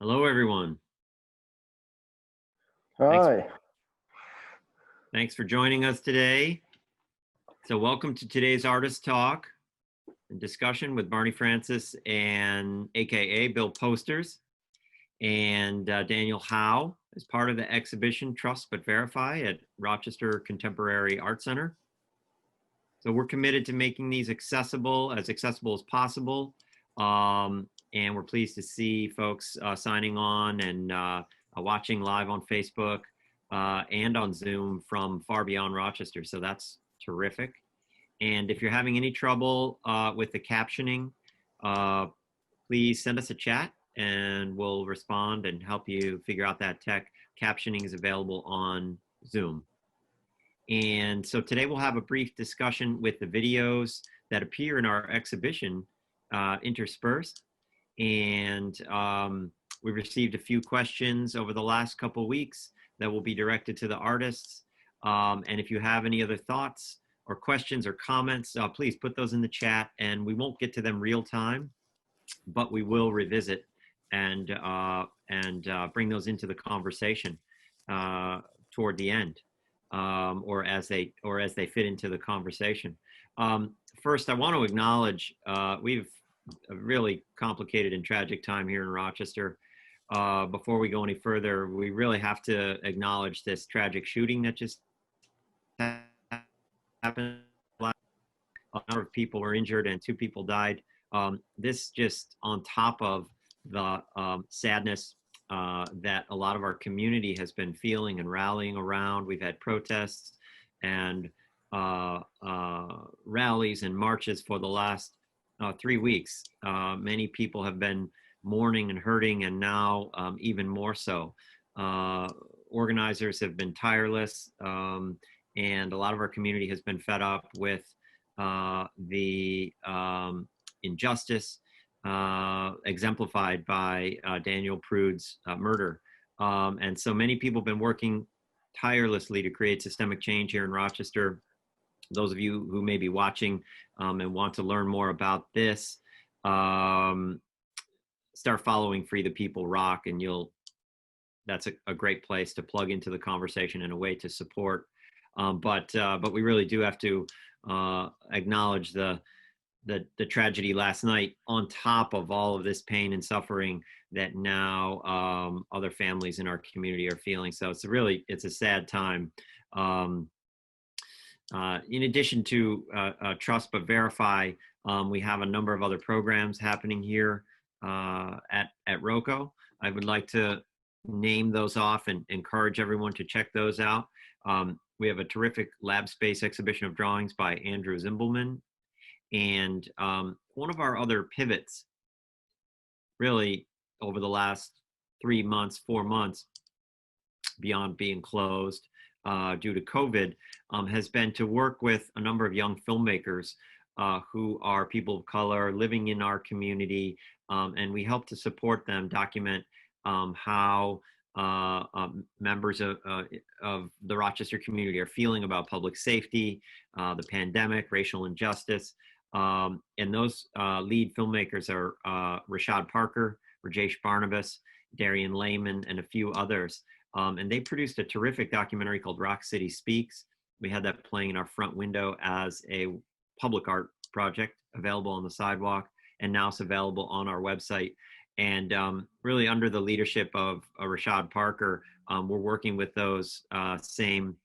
Hello, everyone. Thanks, Hi. thanks for joining us today. So welcome to today's Artist Talk and discussion with Barney Francis and AKA Bill Posters and Daniel Howe as part of the exhibition Trust But Verify at Rochester Contemporary Art Center. So we're committed to making these accessible as possible. And we're pleased to see folks signing on and watching live on Facebook and on Zoom from far beyond Rochester. So that's terrific. And if you're having any trouble with the captioning, please send us a chat and we'll respond and help you figure out that tech. Captioning is available on Zoom. And so today we'll have a brief discussion with the videos that appear in our exhibition interspersed. And we received a few questions over the last couple of weeks that will be directed to the artists. And if you have any other thoughts or questions or comments, please put those in the chat, and we won't get to them real time, but we will revisit and bring those into the conversation toward the end, or as they fit into the conversation. First, I want to acknowledge we've a really complicated and tragic time here in Rochester. Before we go any further, we really have to acknowledge this tragic shooting that just happened. A number of people were injured and 2 people died. This just on top of the sadness that a lot of our community has been feeling and rallying around. We've had protests and rallies and marches for the last 3 weeks. Many people have been mourning and hurting, and now even more so. Organizers have been tireless, and a lot of our community has been fed up with the injustice exemplified by Daniel Prude's murder. And so many people have been working tirelessly to create systemic change here in Rochester. Those of you who may be watching and want to learn more about this, start following Free the People Rock, and that's a great place to plug into the conversation in a way to support. But we really do have to acknowledge the tragedy last night, on top of all of this pain and suffering that now other families in our community are feeling. So it's a sad time. In addition to Trust But Verify, we have a number of other programs happening here at ROCO. I would like to name those off and encourage everyone to check those out. We have a terrific lab space exhibition of drawings by Andrew Zimbelman. And one of our other pivots, really over the last 3 months, 4 months, beyond being closed due to COVID, has been to work with a number of young filmmakers who are people of color living in our community. And we help to support them document how members of the Rochester community are feeling about public safety, the pandemic, racial injustice. And those lead filmmakers are Rashad Parker, Rajesh Barnabas, Darian Lehman, and a few others. And they produced a terrific documentary called Rock City Speaks. We had that playing in our front window as a public art project available on the sidewalk, and now it's available on our website. And really under the leadership of Rashad Parker, we're working with those same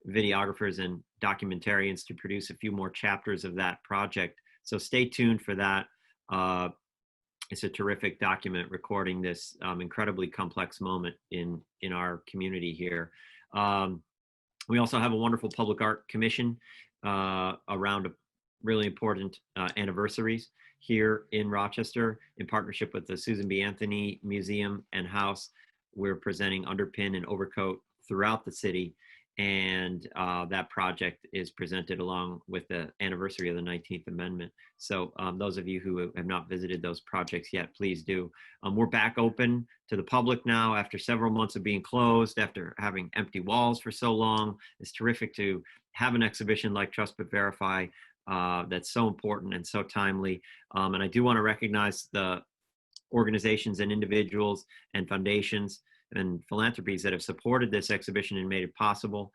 videographers and documentarians to produce a few more chapters of that project. So stay tuned for that. It's a terrific document recording this incredibly complex moment in our community here. We also have a wonderful public art commission around really important anniversaries here in Rochester in partnership with the Susan B. Anthony Museum and House. We're presenting Underpin and Overcoat throughout the city. And that project is presented along with the anniversary of the 19th Amendment. So those of you who have not visited those projects yet, please do. We're back open to the public now after several months of being closed, after having empty walls for so long. It's terrific to have an exhibition like Trust But Verify that's so important and so timely. And I do want to recognize the organizations and individuals and foundations and philanthropies that have supported this exhibition and made it possible.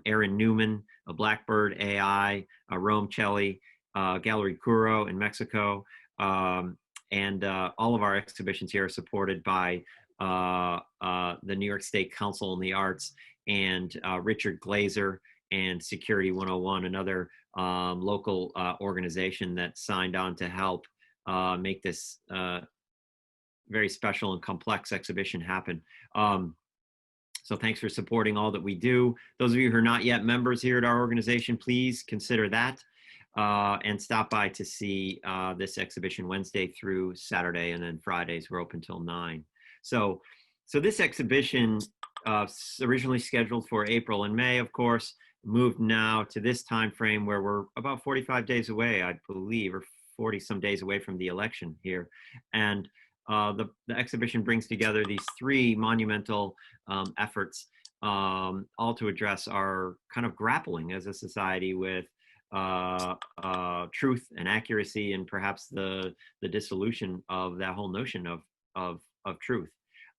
Aaron Newman, Blackbird AI, Rome Celli, Gallery Curo in Mexico, and all of our exhibitions here are supported by the New York State Council on the Arts and Richard Glazer and Security 101, another local organization that signed on to help make this very special and complex exhibition happen. So thanks for supporting all that we do. Those of you who are not yet members here at our organization, please consider that and stop by to see this exhibition Wednesday through Saturday, and then Fridays we're open till 9. So this exhibition originally scheduled for April and May, of course, moved now to this time frame where we're about 45 days away, I believe, or 40 some days away from the election here. And the exhibition brings together these 3 monumental efforts, all to address our kind of grappling as a society with truth and accuracy, and perhaps the dissolution of that whole notion of truth.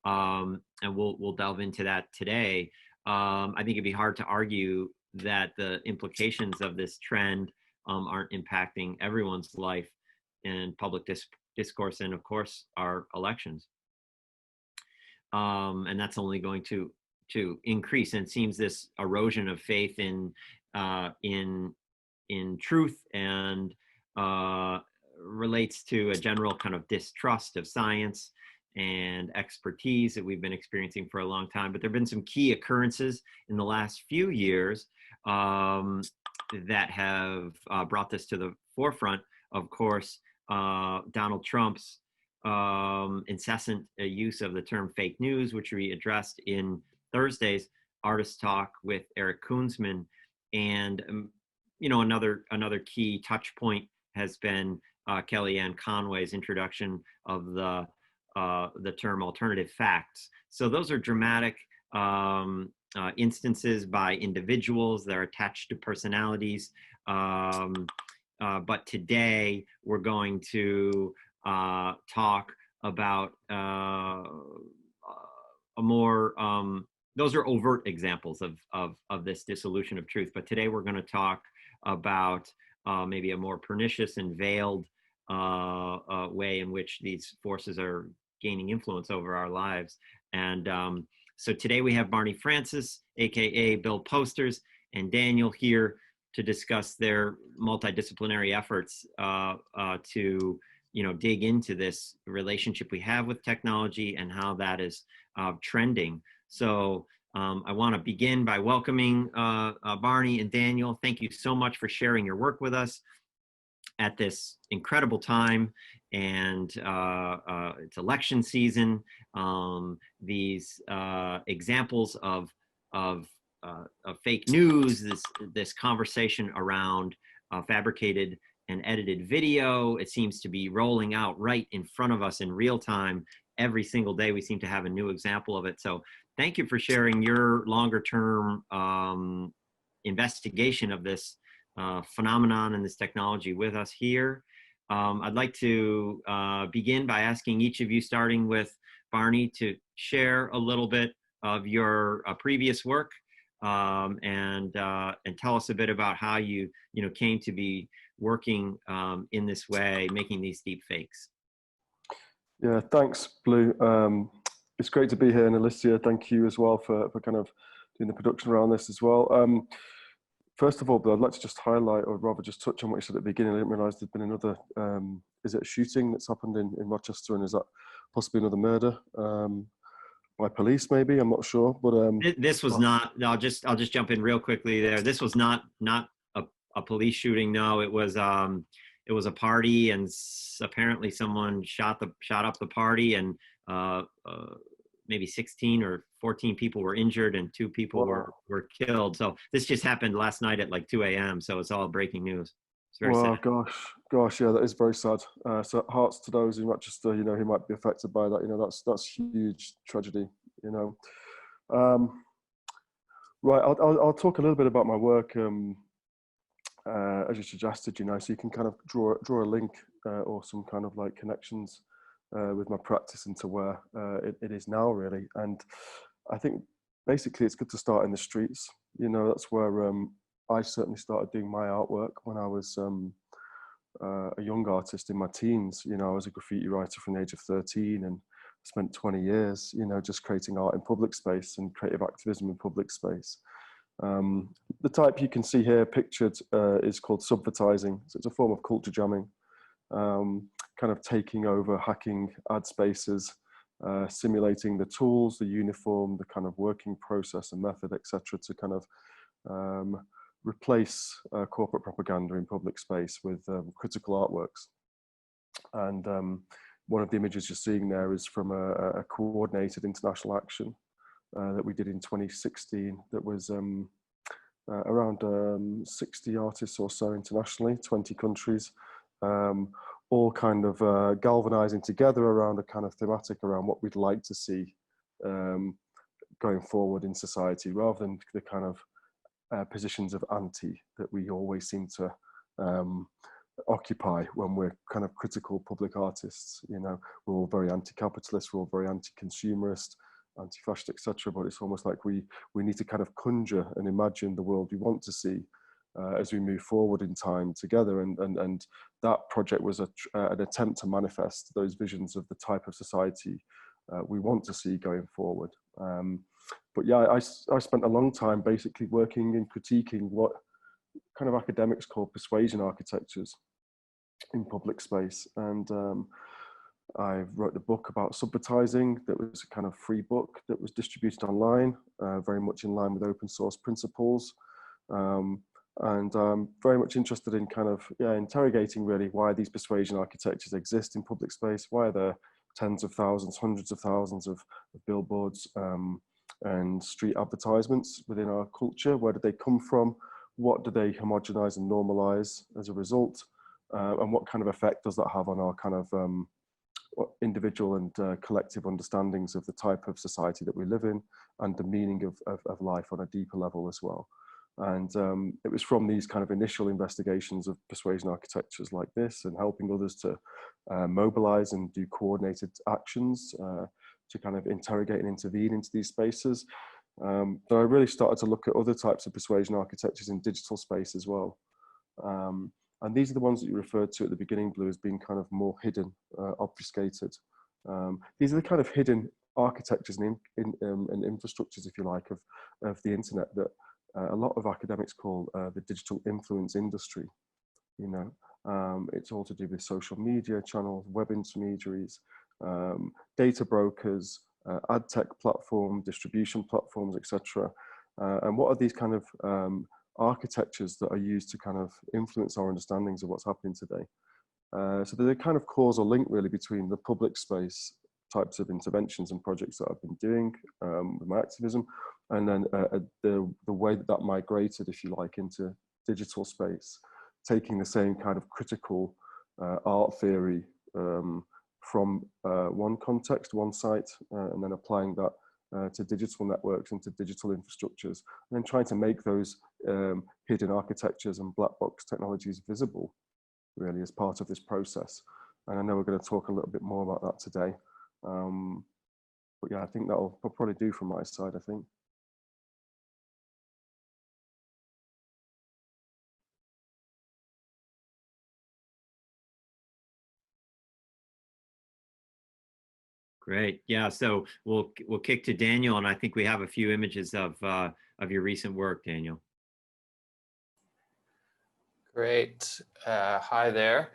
And we'll delve into that today. I think it'd be hard to argue that the implications of this trend aren't impacting everyone's life and public discourse, and of course our elections. And that's only going to increase. And it seems this erosion of faith in truth and relates to a general kind of distrust of science and expertise that we've been experiencing for a long time. But there have been some key occurrences in the last few years that have brought this to the forefront. Of course, Donald Trump's incessant use of the term fake news, which we addressed in Thursday's Artist Talk with Eric Koonsman. And another key touch point has been Kellyanne Conway's introduction of the term alternative facts. So those are dramatic instances by individuals that are attached to personalities. But today we're going to talk about a more, those are overt examples of this dissolution of truth. But today we're going to talk about maybe a more pernicious and veiled way in which these forces are gaining influence over our lives. And so today we have Barney Francis, AKA Bill Posters, and Daniel here to discuss their multidisciplinary efforts to dig into this relationship we have with technology and how that is trending. So I want to begin by welcoming Barney and Daniel. Thank you so much for sharing your work with us at this incredible time. And it's election season. These examples of fake news, this conversation around fabricated and edited video, it seems to be rolling out right in front of us in real time. Every single day we seem to have a new example of it. So thank you for sharing your longer term investigation of this phenomenon and this technology with us here. I'd like to begin by asking each of you, starting with Barney, to share a little bit of your previous work and tell us a bit about how you came to be working in this way, making these deep fakes. Yeah, thanks, Blue. It's great to be here, and Alicia, thank you as well for kind of doing the production around this as well. First of all, I'd like to just highlight, or rather just touch on what you said at the beginning. I didn't realise there'd been another, is it a shooting that's happened in Rochester, and is that possibly another murder by police maybe? I'm not sure, but this was not, I'll just jump in real quickly there. This was not a police shooting. No, it was a party, and apparently someone shot up the party, and maybe 16 or 14 people were injured and 2 people were killed. So this just happened last night at like 2 a.m. So it's all breaking news. It's very sad. Gosh, yeah, that is very sad. So hearts to those in Rochester, who might be affected by that. That's huge tragedy. Right, I'll talk a little bit about my work, as you suggested. So you can kind of draw a link or some kind of like connections with my practice into where it is now, really. And I think basically it's good to start in the streets. You know, that's where I certainly started doing my artwork when I was a young artist in my teens. You know, I was a graffiti writer from the age of 13 and spent 20 years, you know, just creating art in public space and creative activism in public space. The type you can see here pictured is called subvertising. So it's a form of culture jamming, kind of taking over, hacking ad spaces, simulating the tools, the uniform, the kind of working process and method, etc., to kind of replace corporate propaganda in public space with critical artworks. And one of the images you're seeing there is from a coordinated international action that we did in 2016 that was around 60 artists or so internationally, 20 countries, all kind of galvanizing together around a kind of thematic around what we'd like to see going forward in society, rather than the kind of positions of anti that we always seem to occupy when we're kind of critical public artists. You know, we're all very anti-capitalist, we're all very anti-consumerist, anti-fascist, etc. But it's almost like we need to kind of conjure and imagine the world we want to see as we move forward in time together. And that project was an attempt to manifest those visions of the type of society we want to see going forward. But yeah, I spent a long time basically working and critiquing what kind of academics call persuasion architectures in public space. And I wrote the book about subvertising that was a kind of free book that was distributed online, very much in line with open source principles. And I'm very much interested in kind of interrogating really why these persuasion architectures exist in public space, why are there tens of thousands, hundreds of thousands of billboards and street advertisements within our culture. Where do they come from? What do they homogenize and normalize as a result? And what kind of effect does that have on our kind of individual and collective understandings of the type of society that we live in and the meaning of life on a deeper level as well? And it was from these kind of initial investigations of persuasion architectures like this and helping others to mobilize and do coordinated actions to kind of interrogate and intervene into these spaces, that I really started to look at other types of persuasion architectures in digital space as well. And these are the ones that you referred to at the beginning, Bleu, as being kind of more hidden, obfuscated. These are the kind of hidden architectures and infrastructures, if you like, of the internet that a lot of academics call the digital influence industry. You know, it's all to do with social media channels, web intermediaries, data brokers, ad tech platform, distribution platforms, etc. And what are these kind of architectures that are used to kind of influence our understandings of what's happening today? So there's a kind of causal link really between the public space types of interventions and projects that I've been doing with my activism, and then the way that migrated, if you like, into digital space, taking the same kind of critical art theory from one context, one site, and then applying that to digital networks and to digital infrastructures, and then trying to make those hidden architectures and black box technologies visible, really, as part of this process. And I know we're going to talk a little bit more about that today. But yeah, I think that'll probably do from my side, I think. Great. Yeah. So we'll kick to Daniel, and I think we have a few images of your recent work, Daniel. Great. Hi there.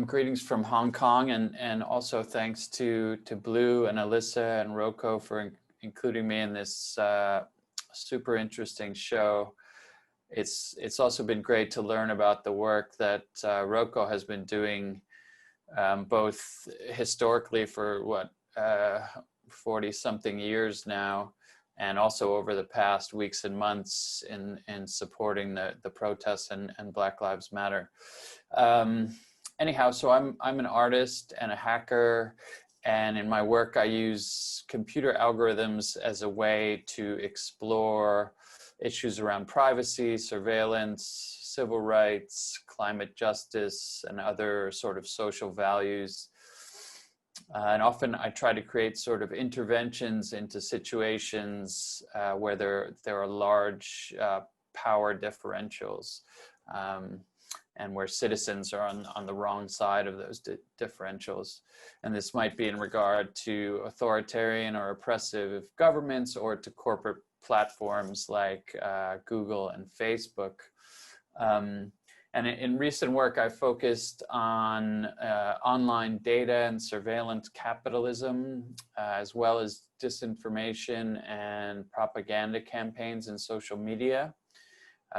Greetings from Hong Kong, and also thanks to Bleu and Alyssa and Rocco for including me in this super interesting show. It's also been great to learn about the work that Rocco has been doing, both historically for what 40-something years now, and also over the past weeks and months in supporting the protests and Black Lives Matter. Anyhow, so I'm an artist and a hacker, and in my work I use computer algorithms as a way to explore issues around privacy, surveillance, civil rights, climate justice, and other sort of social values. And often I try to create sort of interventions into situations where there are large power differentials, and where citizens are on the wrong side of those differentials. And this might be in regard to authoritarian or oppressive governments, or to corporate platforms like Google and Facebook. And in recent work, I focused on online data and surveillance capitalism, as well as disinformation and propaganda campaigns in social media.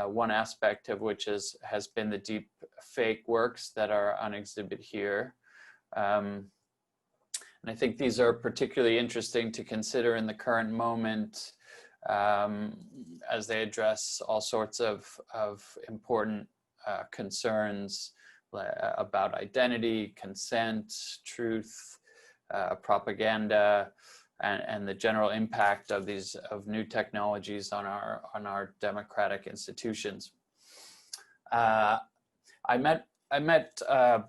One aspect of which has been the deep fake works that are on exhibit here. And I think these are particularly interesting to consider in the current moment, as they address all sorts of important concerns about identity, consent, truth, propaganda, and the general impact of new technologies on our democratic institutions. I met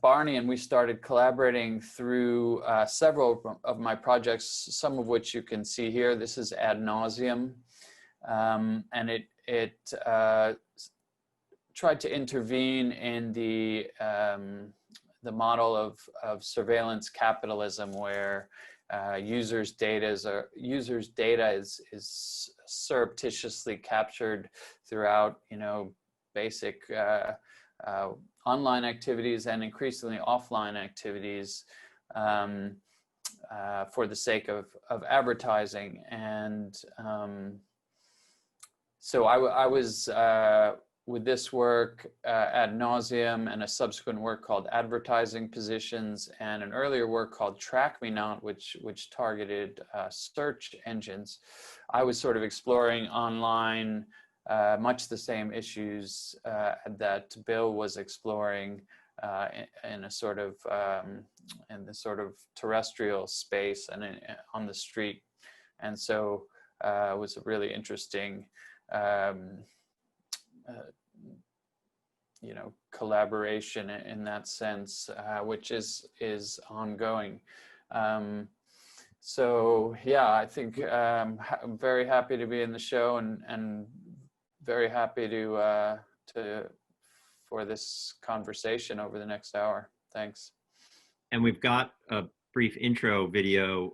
Barney, and we started collaborating through several of my projects, some of which you can see here. This is Ad Nauseam, and it tried to intervene in the model of surveillance capitalism, where users' data is surreptitiously captured throughout, basic online activities and increasingly offline activities, for the sake of advertising. And so I was with this work, Ad Nauseam, and a subsequent work called Advertising Positions, and an earlier work called Track Me Not, which targeted search engines. I was sort of exploring online much the same issues that Bill was exploring in a sort of in the sort of terrestrial space and on the street. And so it was a really interesting collaboration in that sense, which is ongoing. So yeah, I think I'm very happy to be in the show, and very happy for this conversation over the next hour. Thanks. And we've got a brief intro video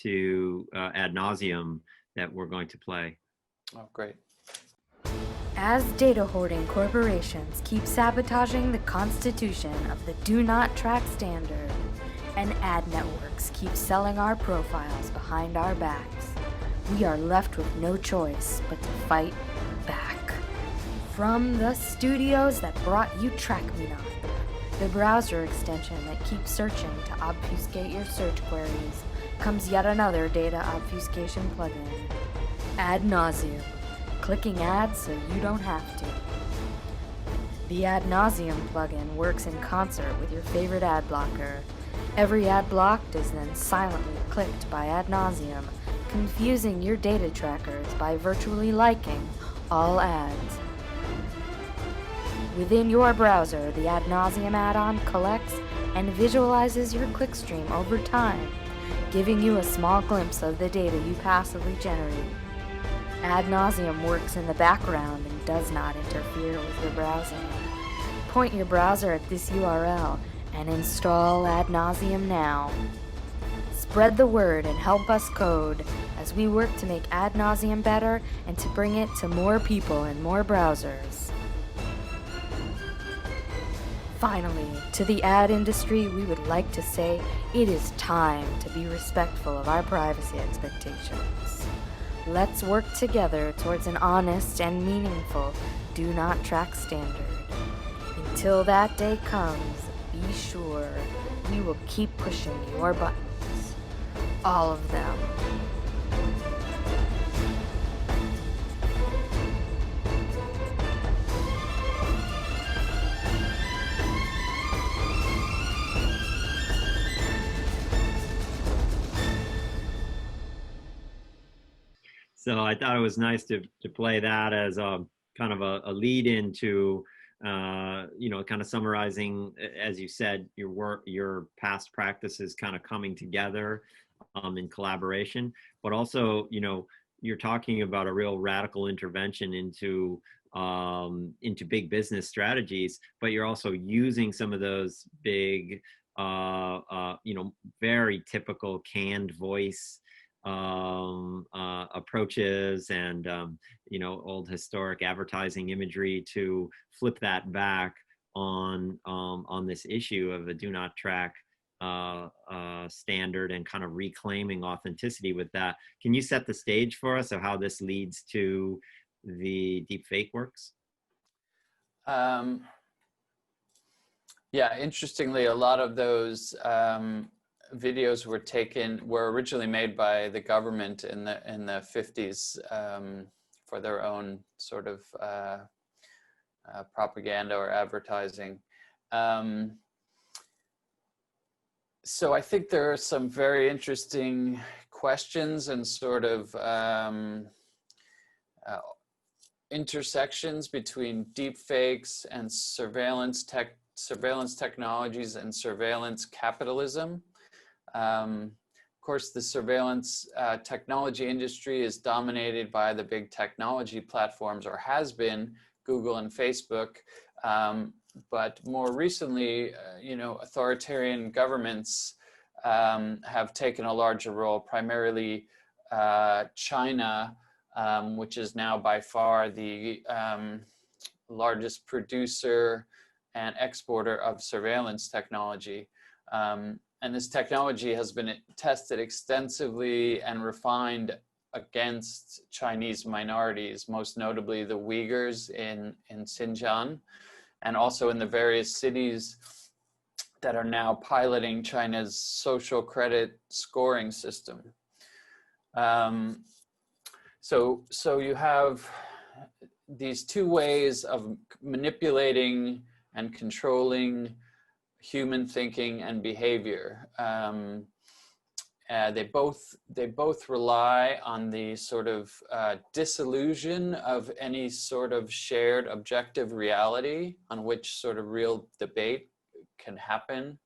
to Ad Nauseam that we're going to play. Oh, great. As data hoarding corporations keep sabotaging the constitution of the Do Not Track standard, and ad networks keep selling our profiles behind our backs, we are left with no choice but to fight back. From the studios that brought you Track Me Not, the browser extension that keeps searching to obfuscate your search queries, comes yet another data obfuscation plugin, Ad Nauseam. Clicking ads so you don't have to. The Ad Nauseam plugin works in concert with your favorite ad blocker. Every ad blocked is then silently clicked by Ad Nauseam, confusing your data trackers by virtually liking all ads. Within your browser, the Ad Nauseam add-on collects and visualizes your clickstream over time, giving you a small glimpse of the data you passively generate. Ad Nauseam works in the background and does not interfere with your browsing. Point your browser at this URL and install Ad Nauseam now. Spread the word and help us code as we work to make Ad Nauseam better and to bring it to more people and more browsers. Finally, to the ad industry, we would like to say it is time to be respectful of our privacy expectations. Let's work together towards an honest and meaningful Do Not Track standard. Until that day comes, be sure we will keep pushing your buttons. All of them. So I thought it was nice to play that as a kind of a lead into you know, kind of summarizing, as you said, your work, your past practices kind of coming together in collaboration, but also, you know, you're talking about a real radical intervention into big business strategies, but you're also using some of those big, you know, very typical canned voice approaches and you know, old historic advertising imagery to flip that back on this issue of a do not track standard and kind of reclaiming authenticity with that. Can you set the stage for us of how this leads to the deepfake works? Yeah, interestingly, a lot of those videos were originally made by the government in the 50s for their own sort of propaganda or advertising. So I think there are some very interesting questions and sort of intersections between deepfakes and surveillance technologies and surveillance capitalism. Of course, the surveillance technology industry is dominated by the big technology platforms, or has been, Google and Facebook. But more recently, you know, authoritarian governments have taken a larger role, primarily China, which is now by far the largest producer and exporter of surveillance technology. And this technology has been tested extensively and refined against Chinese minorities, most notably the Uyghurs in Xinjiang, and also in the various cities that are now piloting China's social credit scoring system. So you have these two ways of manipulating and controlling human thinking and behavior. They both rely on the sort of disillusion of any sort of shared objective reality on which sort of real debate can happen.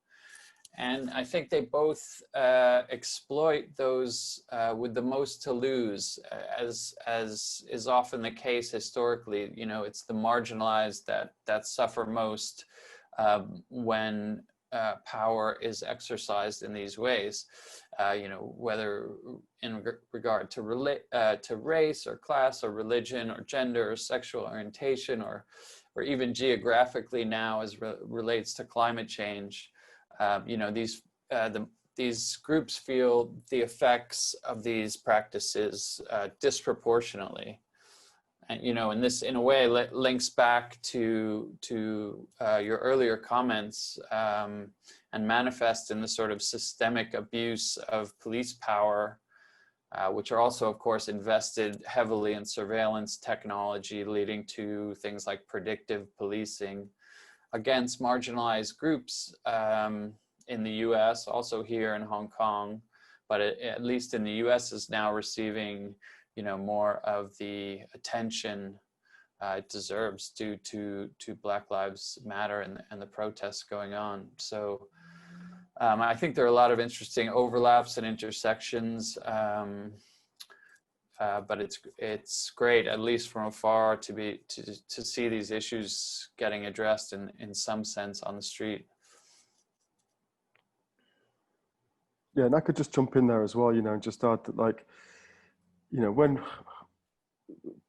And I think they both exploit those with the most to lose, as is often the case historically. You know, it's the marginalized that suffer most when power is exercised in these ways. You know, whether in regard to race or class or religion or gender or sexual orientation or even geographically now as relates to climate change. You know, these groups feel the effects of these practices disproportionately. And, you know, and this in a way links back to your earlier comments and manifest in the sort of systemic abuse of police power, which are also, of course, invested heavily in surveillance technology, leading to things like predictive policing against marginalized groups in the US, also here in Hong Kong, but at least in the US is now receiving, you know, more of the attention it deserves due to Black Lives Matter and the protests going on. So I think there are a lot of interesting overlaps and intersections, but it's great, at least from afar, to see these issues getting addressed in some sense on the street. Yeah, and I could just jump in there as well, you know, and just add that, like, you know, when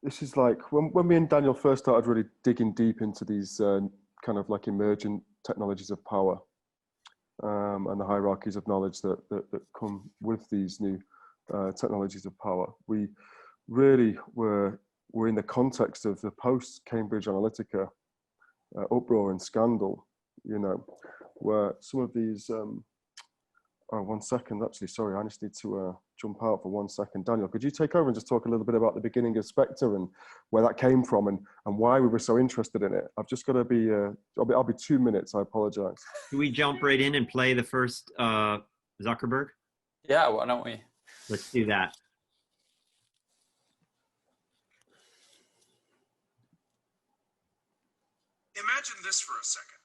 me and Daniel first started really digging deep into these kind of like emergent technologies of power and the hierarchies of knowledge that come with these new technologies of power, we really were in the context of the post-Cambridge Analytica uproar and scandal, you know, where some of these, oh, 1 second, actually, sorry, I just need to jump out for 1 second. Daniel, could you take over and just talk a little bit about the beginning of Spectre and where that came from and why we were so interested in it? I've just got to be, I'll be 2 minutes, I apologize. Do we jump right in and play the first Zuckerberg? Yeah, why don't we? Let's do that. Imagine Imagine this for a second.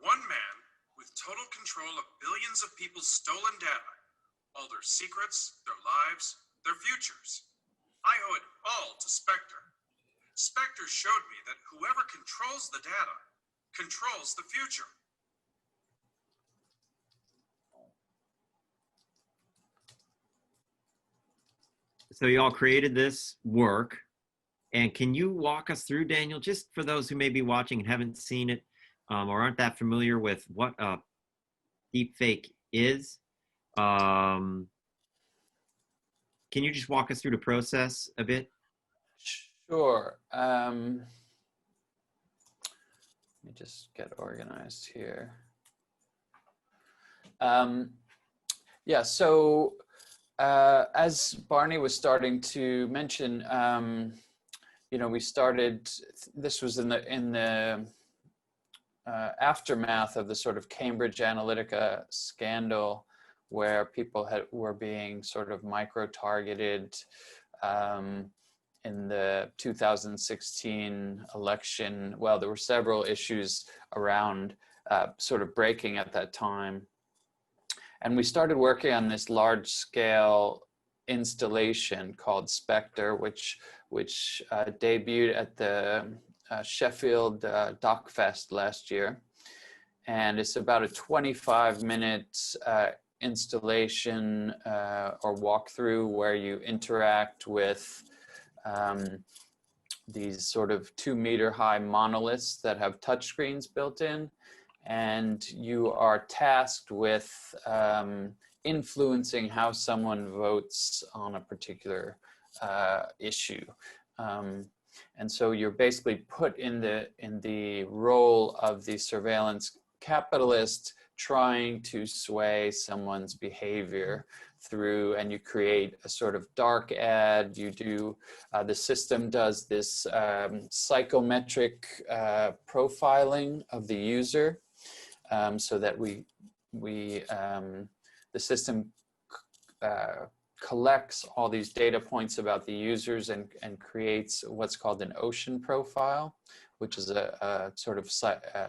One man with total control of billions of people's stolen data, all their secrets, their lives, their futures. I owe it all to Spectre. Spectre showed me that whoever controls the data controls the future. So you all created this work, and can you walk us through, Daniel, just for those who may be watching and haven't seen it or aren't that familiar with what a deepfake is? Can you just walk us through the process a bit? Sure. Let me just get organized here. Yeah, so as Barney was starting to mention, you know, we started, this was in the aftermath of the sort of Cambridge Analytica scandal, where people were being sort of micro-targeted in the 2016 election. Well, there were several issues around sort of breaking at that time. And we started working on this large-scale installation called Spectre, which debuted at the Sheffield DocFest last year. And it's about a 25-minute installation or walkthrough where you interact with these sort of 2-meter-high monoliths that have touchscreens built in. And you are tasked with influencing how someone votes on a particular issue. And so you're basically put in the role of the surveillance capitalist trying to sway someone's behavior through, and you create a sort of dark ad. You do, the system does this psychometric profiling of the user, so that the system collects all these data points about the users and creates what's called an ocean profile, which is a sort of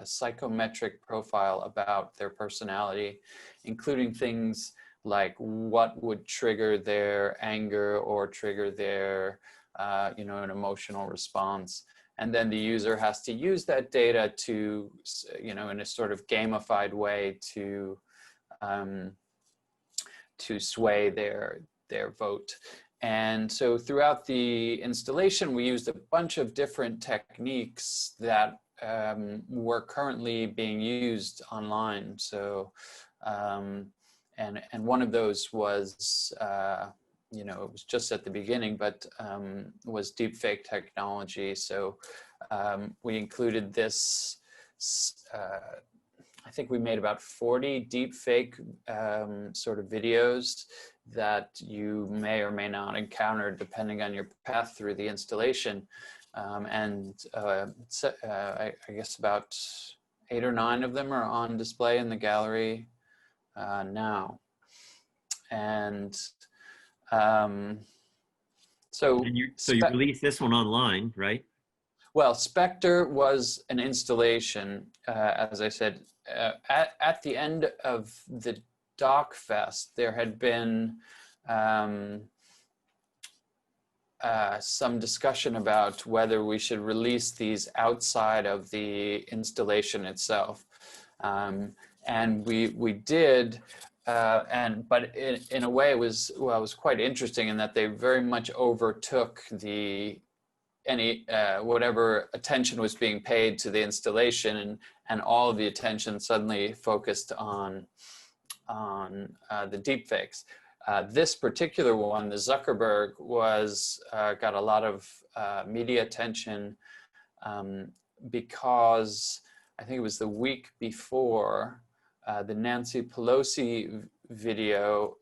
psychometric profile about their personality, including things like what would trigger their anger or trigger their, you know, an emotional response. And then the user has to use that data to, you know, in a sort of gamified way to sway their vote. And so throughout the installation, we used a bunch of different techniques that were currently being used online. So, and one of those was, you know, it was just at the beginning, but was deepfake technology. So we included this, I think we made about 40 deepfake sort of videos that you may or may not encounter depending on your path through the installation. I guess about 8 or 9 of them are on display in the gallery now. And so you released this one online, right? Well, Spectre was an installation, as I said, at the end of the DocFest, there had been some discussion about whether we should release these outside of the installation itself. And we did, but in a way it was quite interesting in that they very much overtook whatever attention was being paid to the installation, and all of the attention suddenly focused on the deepfakes. This particular one, the Zuckerberg, got a lot of media attention because I think it was the week before the Nancy Pelosi video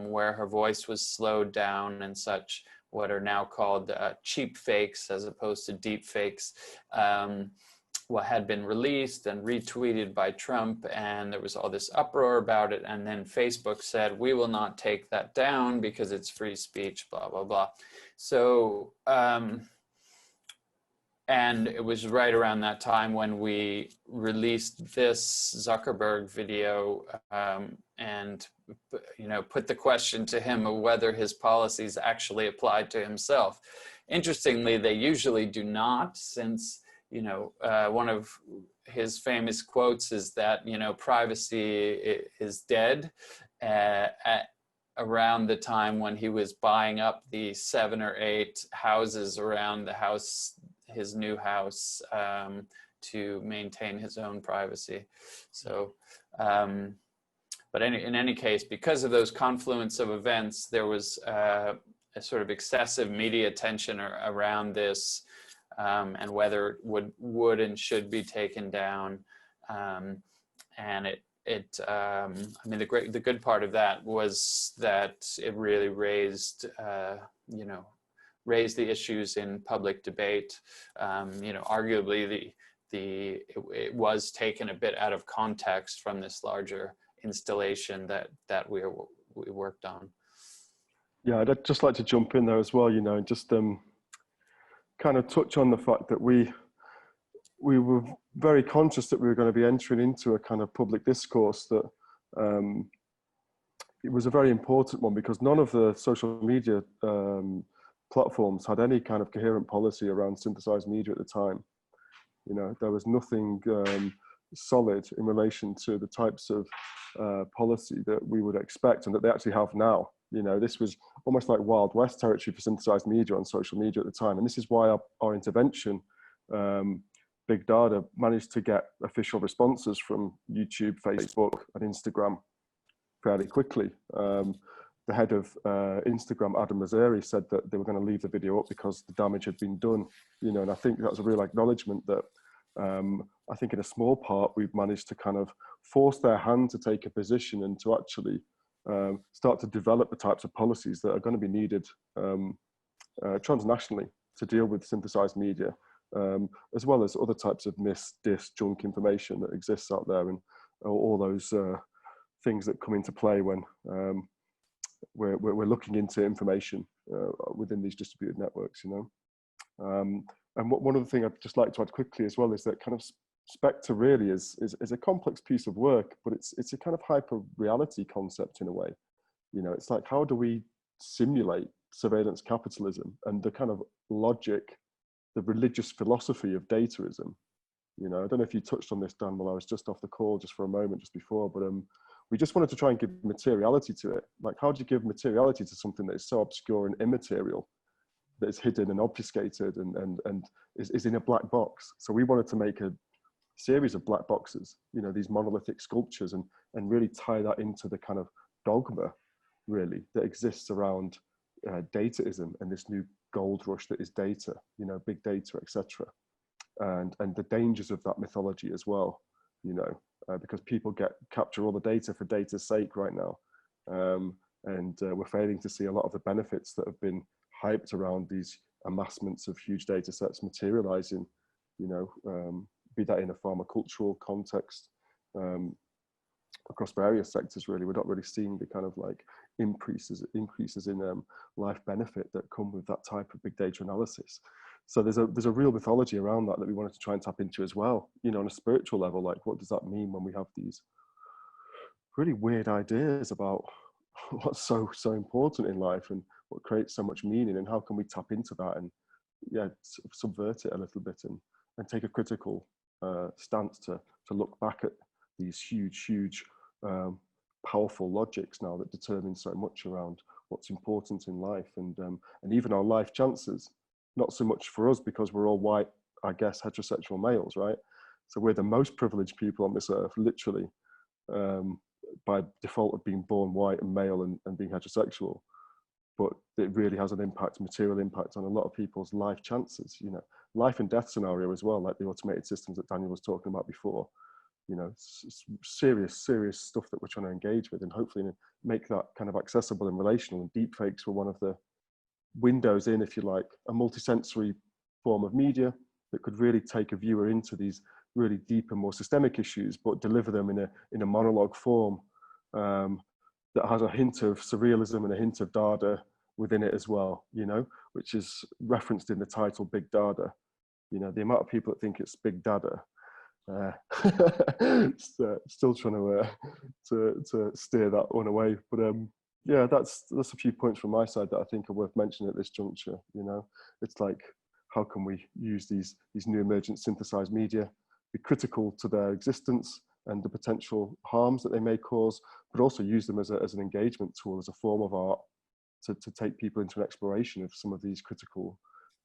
where her voice was slowed down and such, what are now called cheap fakes as opposed to deep fakes, had been released and retweeted by Trump, and there was all this uproar about it, and then Facebook said, we will not take that down because it's free speech, blah, blah, blah. So And it was right around that time when we released this Zuckerberg video, and put the question to him of whether his policies actually applied to himself. Interestingly, they usually do not, since one of his famous quotes is that privacy is dead. At around the time when he was buying up the 7 or 8 houses around the house, his new house, to maintain his own privacy. So, but in any case, because of those confluence of events, there was a sort of excessive media attention around this, and whether it would and should be taken down. And I mean, the good part of that was that it really raised, raised the issues in public debate. Arguably it was taken a bit out of context from this larger installation that we worked on. Yeah, I'd just like to jump in there as well, and just kind of touch on the fact that we were very conscious that we were going to be entering into a kind of public discourse that it was a very important one, because none of the social media platforms had any kind of coherent policy around synthesized media at the time. There was nothing solid in relation to the types of policy that we would expect and that they actually have now. This was almost like Wild West territory for synthesized media on social media at the time. And this is why our intervention, Big Data, managed to get official responses from YouTube, Facebook, and Instagram fairly quickly. The head of Instagram, Adam Mosseri, said that they were going to leave the video up because the damage had been done. And I think that was a real acknowledgement that I think in a small part we've managed to kind of force their hand to take a position and to actually start to develop the types of policies that are going to be needed transnationally to deal with synthesized media, as well as other types of junk information that exists out there, and all those things that come into play when we're looking into information within these distributed networks. And one other thing I'd just like to add quickly as well is that kind of Spectre really is a complex piece of work, but it's a kind of hyper reality concept in a way. It's like, how do we simulate surveillance capitalism and the kind of logic, the religious philosophy of dataism? I don't know if you touched on this, Dan, while I was just off the call just for a moment just before, but we just wanted to try and give materiality to it. Like, how do you give materiality to something that is so obscure and immaterial, that is hidden and obfuscated and is in a black box? So we wanted to make a series of black boxes, these monolithic sculptures, and really tie that into the kind of dogma, really, that exists around dataism and this new gold rush that is data, big data, etc. And the dangers of that mythology as well, because people capture all the data for data's sake right now. And we're failing to see a lot of the benefits that have been hyped around these amassments of huge data sets materializing, be that in a pharmacultural context, across various sectors. Really, we're not really seeing the kind of like increases in life benefit that come with that type of big data analysis. So there's a real mythology around that we wanted to try and tap into as well, on a spiritual level. Like, what does that mean when we have these really weird ideas about what's so important in life and what creates so much meaning, and how can we tap into that and subvert it a little bit and take a critical stance to look back at these huge powerful logics now that determine so much around what's important in life, and even our life chances. Not so much for us because we're all white, I guess, heterosexual males, right? So we're the most privileged people on this earth, literally, by default of being born white and male and being heterosexual. But it really has an impact, material impact, on a lot of people's life chances, life and death scenario as well, like the automated systems that Daniel was talking about before. Serious stuff that we're trying to engage with, and hopefully make that kind of accessible and relational. And deepfakes were one of the windows in, if you like, a multisensory form of media that could really take a viewer into these really deep and more systemic issues, but deliver them in a monologue form that has a hint of surrealism and a hint of Dada within it as well, which is referenced in the title Big Dada. You know, the amount of people that think it's big data, still trying to steer that one away. But yeah, that's a few points from my side that I think are worth mentioning at this juncture. You know, it's like, how can we use these new emergent synthesized media, be critical to their existence and the potential harms that they may cause, but also use them as an engagement tool, as a form of art, to take people into an exploration of some of these critical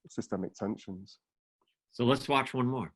systemic tensions. So let's watch one more.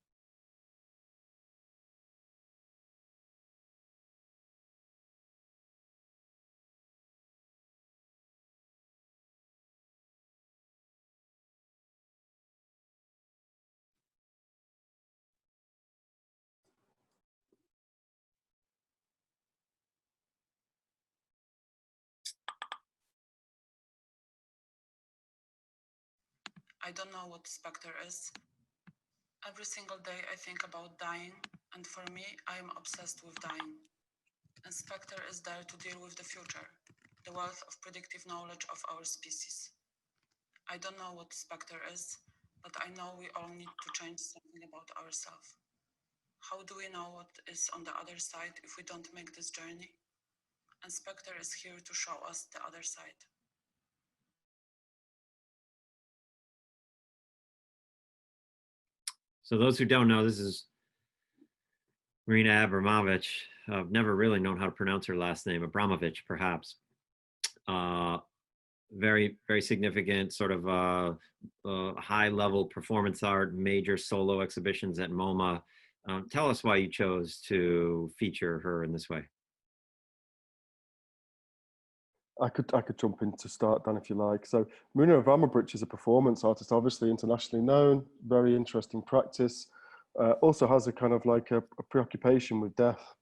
I don't know what Spectre is. Every single day I think about dying, and for me, I am obsessed with dying. And Spectre is there to deal with the future, the wealth of predictive knowledge of our species. I don't know what Spectre is, but I know we all need to change something about ourselves. How do we know what is on the other side if we don't make this journey? And Spectre is here to show us the other side. So those who don't know, this is Marina Abramovich. I've never really known how to pronounce her last name, Abramovich, perhaps. Very, very significant sort of high-level performance art, major solo exhibitions at MoMA. Tell us why you chose to feature her in this way. I could jump in to start, Dan, if you like. So Marina Abramovich is a performance artist, obviously internationally known, very interesting practice. Also has a kind of like a preoccupation with death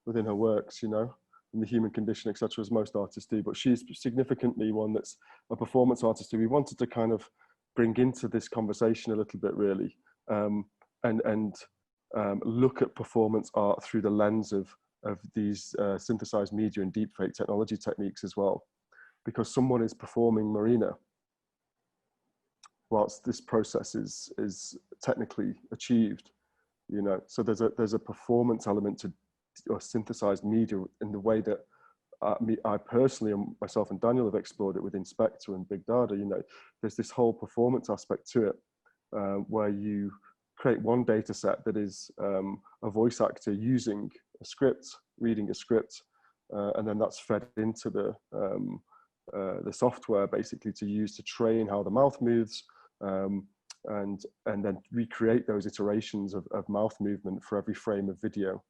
within her works, you know, and the human condition, etc., as most artists do. But she's significantly one that's a performance artist who we wanted to kind of bring into this conversation a little bit, really, and look at performance art through the lens of these synthesized media and deepfake technology techniques as well, because someone is performing Marina whilst this process is technically achieved, you know. So there's a performance element to synthesized media in the way that I personally, and myself and Daniel, have explored it with Inspector and Big Data. You know, there's this whole performance aspect to it, where you create one data set that is a voice actor using a script, reading a script, and then that's fed into the software basically to use to train how the mouth moves, and then recreate those iterations of mouth movement for every frame of video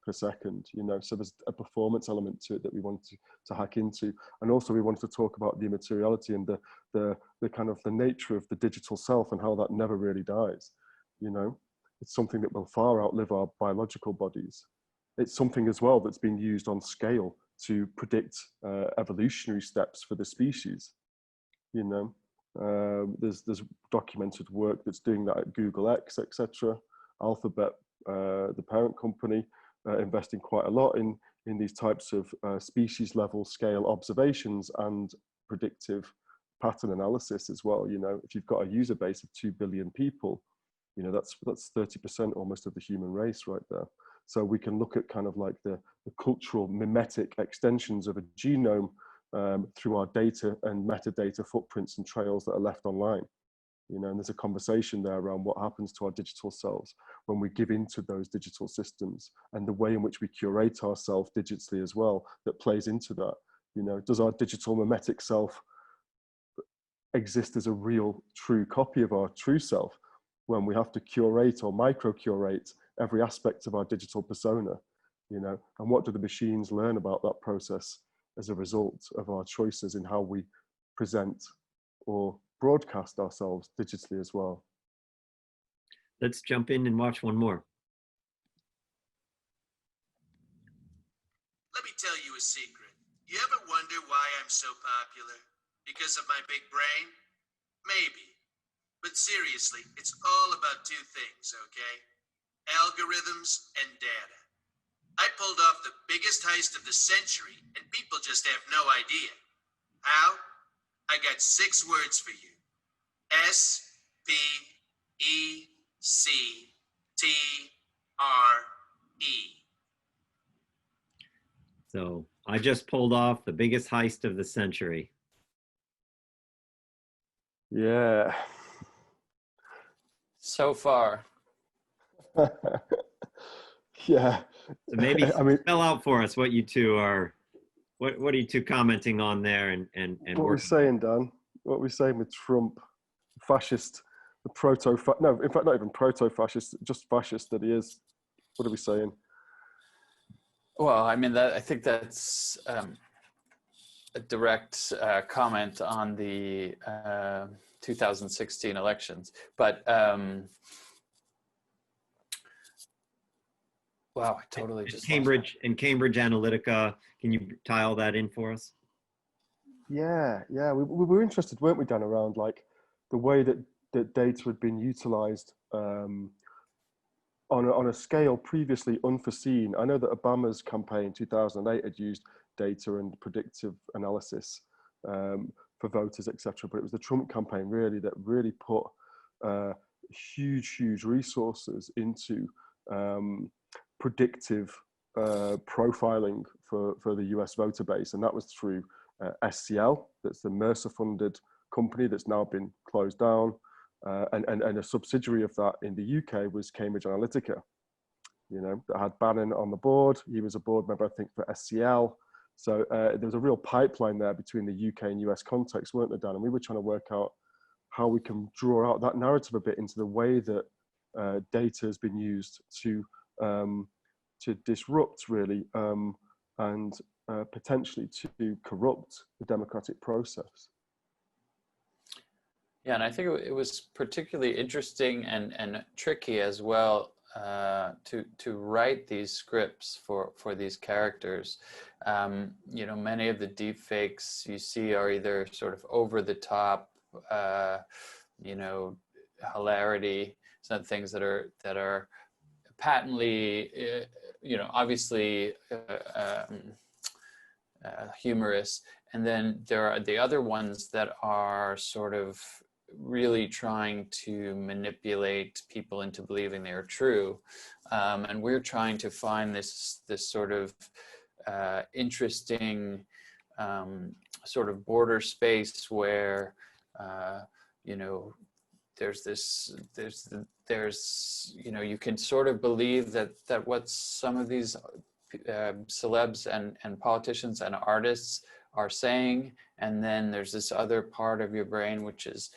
per second, you know. So there's a performance element to it that we wanted to hack into, and also we wanted to talk about the immateriality and the kind of the nature of the digital self and how that never really dies, you know. It's something that will far outlive our biological bodies. It's something as well that's been used on scale to predict evolutionary steps for the species, you know. There's documented work that's doing that at Google X, etc. Alphabet, the parent company, investing quite a lot in these types of species level scale observations and predictive pattern analysis as well. You know, if you've got a user base of 2 billion people, you know, that's 30% almost of the human race right there. So we can look at kind of like the cultural mimetic extensions of a genome through our data and metadata footprints and trails that are left online. You know, and there's a conversation there around what happens to our digital selves when we give into those digital systems, and the way in which we curate ourselves digitally as well that plays into that. You know, does our digital mimetic self exist as a real, true copy of our true self when we have to curate or micro-curate every aspect of our digital persona? You know, and what do the machines learn about that process as a result of our choices in how we present or broadcast ourselves digitally as well? Let's jump in and watch one more. Let me tell you a secret. You ever wonder why I'm so popular? Because of my big brain? Maybe. But seriously, it's all about two things, okay? Algorithms and data. I pulled off the biggest heist of the century, and people just have no idea. How? I got 6 words for you. SPECT. So I just pulled off the biggest heist of the century. Yeah. So far. Yeah. So maybe I mean, spell out for us what you two are, what are you two commenting on there and what we're working saying, Dan, what we're saying with Trump, fascist, the no, in fact, not even proto-fascist, just fascist that he is. What are we saying? Well, I mean, I think that's a direct comment on the 2016 elections. But wow, I totally just Cambridge Analytica. Can you tie all that in for us? Yeah, yeah, we were interested, weren't we, Dan, around like the way that data had been utilized on a scale previously unforeseen. I know that Obama's campaign 2008 had used data and predictive analysis for voters, etc. But it was the Trump campaign really that really put huge resources into predictive profiling for the US voter base, and that was through SCL, that's the Mercer-funded company that's now been closed down, and a subsidiary of that in the UK was Cambridge Analytica, you know, that had Bannon on the board. He was a board member, I think, for SCL. So there was a real pipeline there between the UK and US context, weren't there, Dan? And we were trying to work out how we can draw out that narrative a bit into the way that data has been used to disrupt, really, and potentially to corrupt the democratic process. Yeah, and I think it was particularly interesting and tricky as well to write these scripts for these characters. You know, many of the deepfakes you see are either sort of over the top, you know, hilarity, some things that are patently, you know, obviously humorous, and then there are the other ones that are sort of really trying to manipulate people into believing they are true, and we're trying to find this sort of interesting sort of border space where you know, there's you know, you can sort of believe that what some of these celebs and politicians and artists are saying, and then there's this other part of your brain which is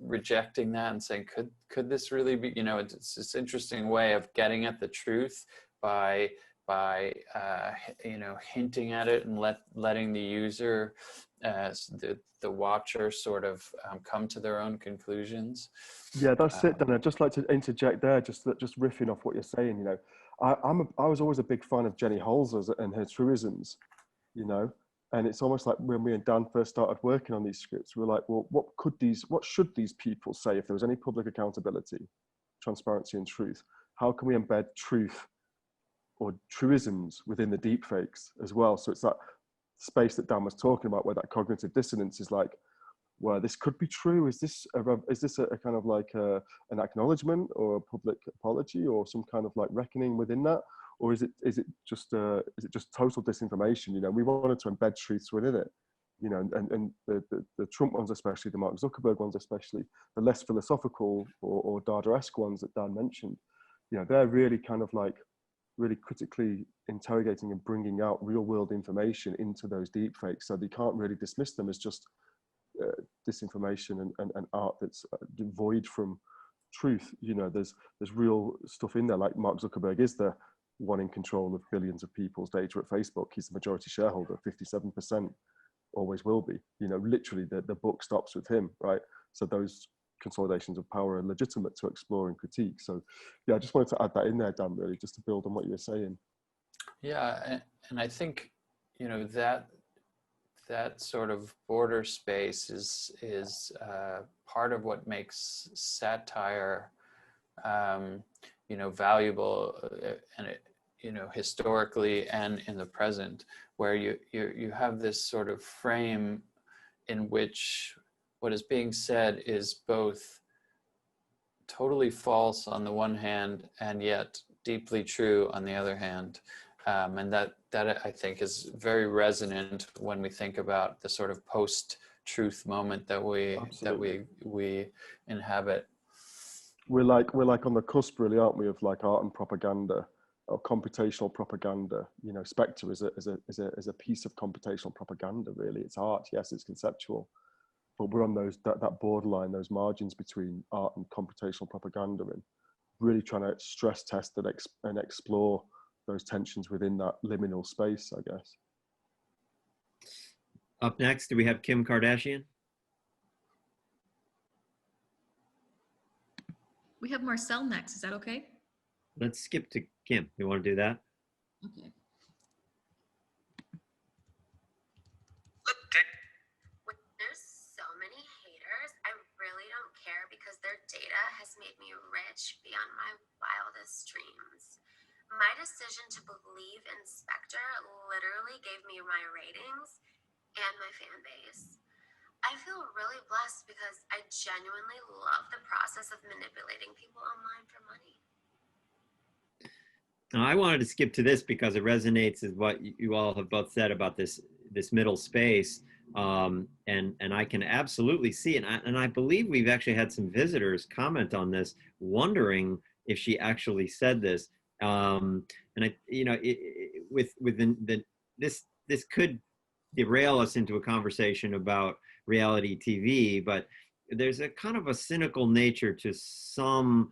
rejecting that and saying, could this really be, you know, it's this interesting way of getting at the truth by you know, hinting at it and letting the user, the watcher, sort of come to their own conclusions. Yeah, that's it. Dan, I'd just like to interject there, just riffing off what you're saying. You know, I was always a big fan of Jenny Holz's and her truisms, you know, and it's almost like when we and Dan first started working on these scripts, we were like, well, what should these people say if there was any public accountability, transparency, and truth? How can we embed truth or truisms within the deepfakes as well? So it's that space that Dan was talking about, where that cognitive dissonance is like, well, this could be true. Is this a kind of like an acknowledgement or a public apology or some kind of like reckoning within that, or is it just total disinformation? You know, we wanted to embed truths within it. You know, and the Trump ones, especially the Mark Zuckerberg ones, especially the less philosophical or Dada-esque ones that Dan mentioned. You know, they're really kind of like really critically interrogating and bringing out real world information into those deepfakes, so they can't really dismiss them as just disinformation and art that's devoid from truth. You know, there's real stuff in there. Like Mark Zuckerberg is the one in control of billions of people's data at Facebook. He's the majority shareholder, 57%, always will be. You know, literally the book stops with him, right? So those consolidations of power are legitimate to explore and critique. So yeah, I just wanted to add that in there, Dan, really, just to build on what you were saying. Yeah, and I think, you know, that sort of border space is part of what makes satire, you know, valuable, and it, you know, historically and in the present, where you have this sort of frame in which what is being said is both totally false on the one hand, and yet deeply true on the other hand. And that I think is very resonant when we think about the sort of post-truth moment that we inhabit. We're like on the cusp, really, aren't we, of like art and propaganda, or computational propaganda. You know, Spectre is a piece of computational propaganda. Really, it's art. Yes, it's conceptual, but we're on that borderline, those margins between art and computational propaganda, and really trying to stress test and explore those tensions within that liminal space, I guess. Up next, do we have Kim Kardashian? We have Marcel next. Is that okay? Let's skip to Kim. You want to do that? Okay. When there's so many haters, I really don't care because their data has made me rich beyond my wildest dreams. My decision to believe in Spectre literally gave me my ratings and my fan base. I feel really blessed because I genuinely love the process of manipulating people online for money. Now, I wanted to skip to this because it resonates with what you all have both said about this middle space, and I can absolutely see it. And I believe we've actually had some visitors comment on this, wondering if she actually said this. And I, you know, this could derail us into a conversation about reality TV, but there's a kind of a cynical nature to some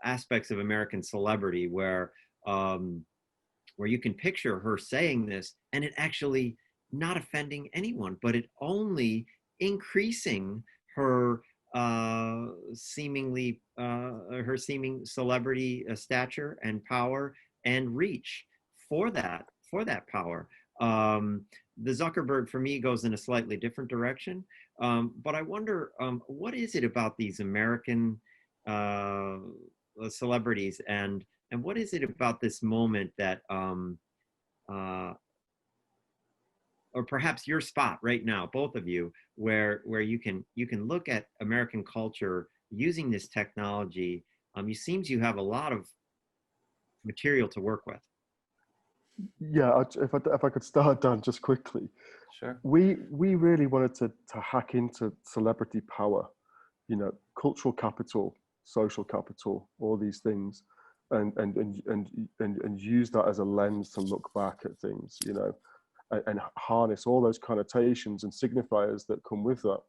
aspects of American celebrity where you can picture her saying this and it actually not offending anyone, but it only increasing her seeming celebrity stature and power and reach for that power. The Zuckerberg for me goes in a slightly different direction, but I wonder what is it about these American celebrities and what is it about this moment that or perhaps your spot right now, both of you, where you can look at American culture using this technology. It seems you have a lot of material to work with. Yeah, if I could start, Dan, just quickly. Sure. We really wanted to hack into celebrity power, you know, cultural capital, social capital, all these things, and use that as a lens to look back at things, you know, and harness all those connotations and signifiers that come with that,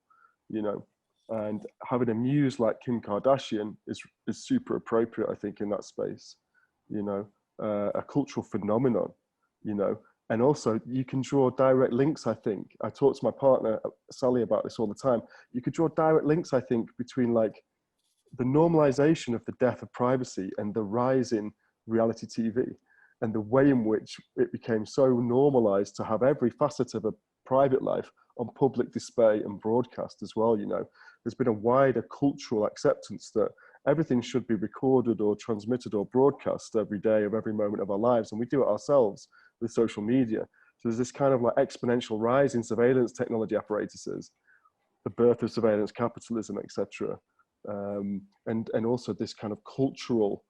you know. And having a muse like Kim Kardashian is super appropriate, I think, in that space, you know. A cultural phenomenon, you know, and also you can draw direct links. I think I talk to my partner Sally about this all the time. You could draw direct links, I think, between like the normalization of the death of privacy and the rise in reality TV, and the way in which it became so normalized to have every facet of a private life on public display and broadcast as well. You know, there's been a wider cultural acceptance that everything should be recorded or transmitted or broadcast every day of every moment of our lives. And we do it ourselves with social media. So there's this kind of like exponential rise in surveillance technology apparatuses, the birth of surveillance capitalism, etc. And also this kind of cultural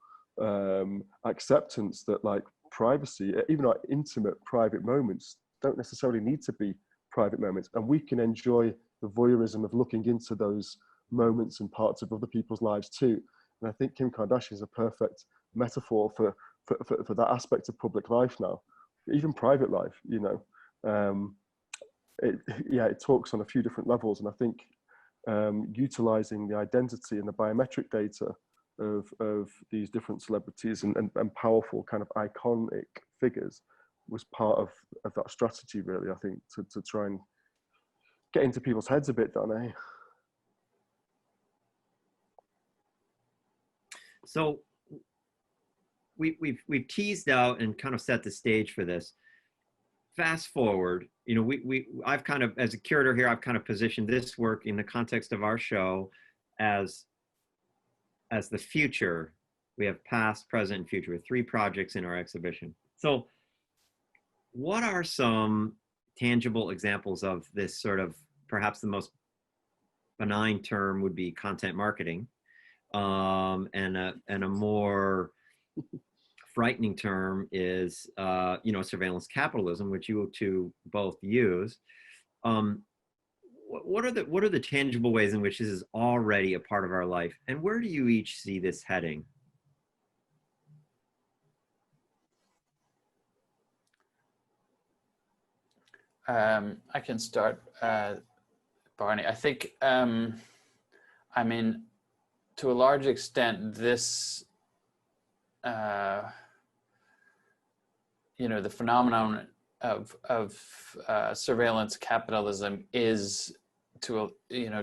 acceptance that like privacy, even our intimate private moments, don't necessarily need to be private moments. And we can enjoy the voyeurism of looking into those moments and parts of other people's lives too. And I think Kim Kardashian is a perfect metaphor for that aspect of public life now, even private life, you know. It talks on a few different levels. And I think utilizing the identity and the biometric data of these different celebrities and powerful kind of iconic figures was part of that strategy, really, I think, to try and get into people's heads a bit, Danny. So we've teased out and kind of set the stage for this. Fast forward, you know, I've kind of, as a curator here, I've kind of positioned this work in the context of our show as the future. We have past, present, and future with 3 projects in our exhibition. So what are some tangible examples of this sort of, perhaps the most benign term would be content marketing, and a more frightening term is, surveillance capitalism, which you two both use. What are the tangible ways in which this is already a part of our life, and where do you each see this heading? I can start, Barney. I think, I mean, to a large extent, this, the phenomenon of surveillance capitalism is, to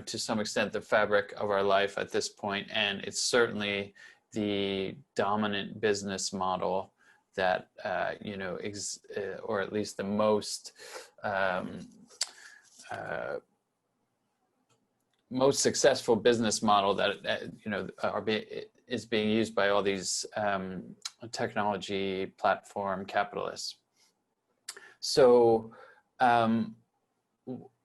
some extent, the fabric of our life at this point, and it's certainly the dominant business model that or at least the most most successful business model that is being used by all these technology platform capitalists. So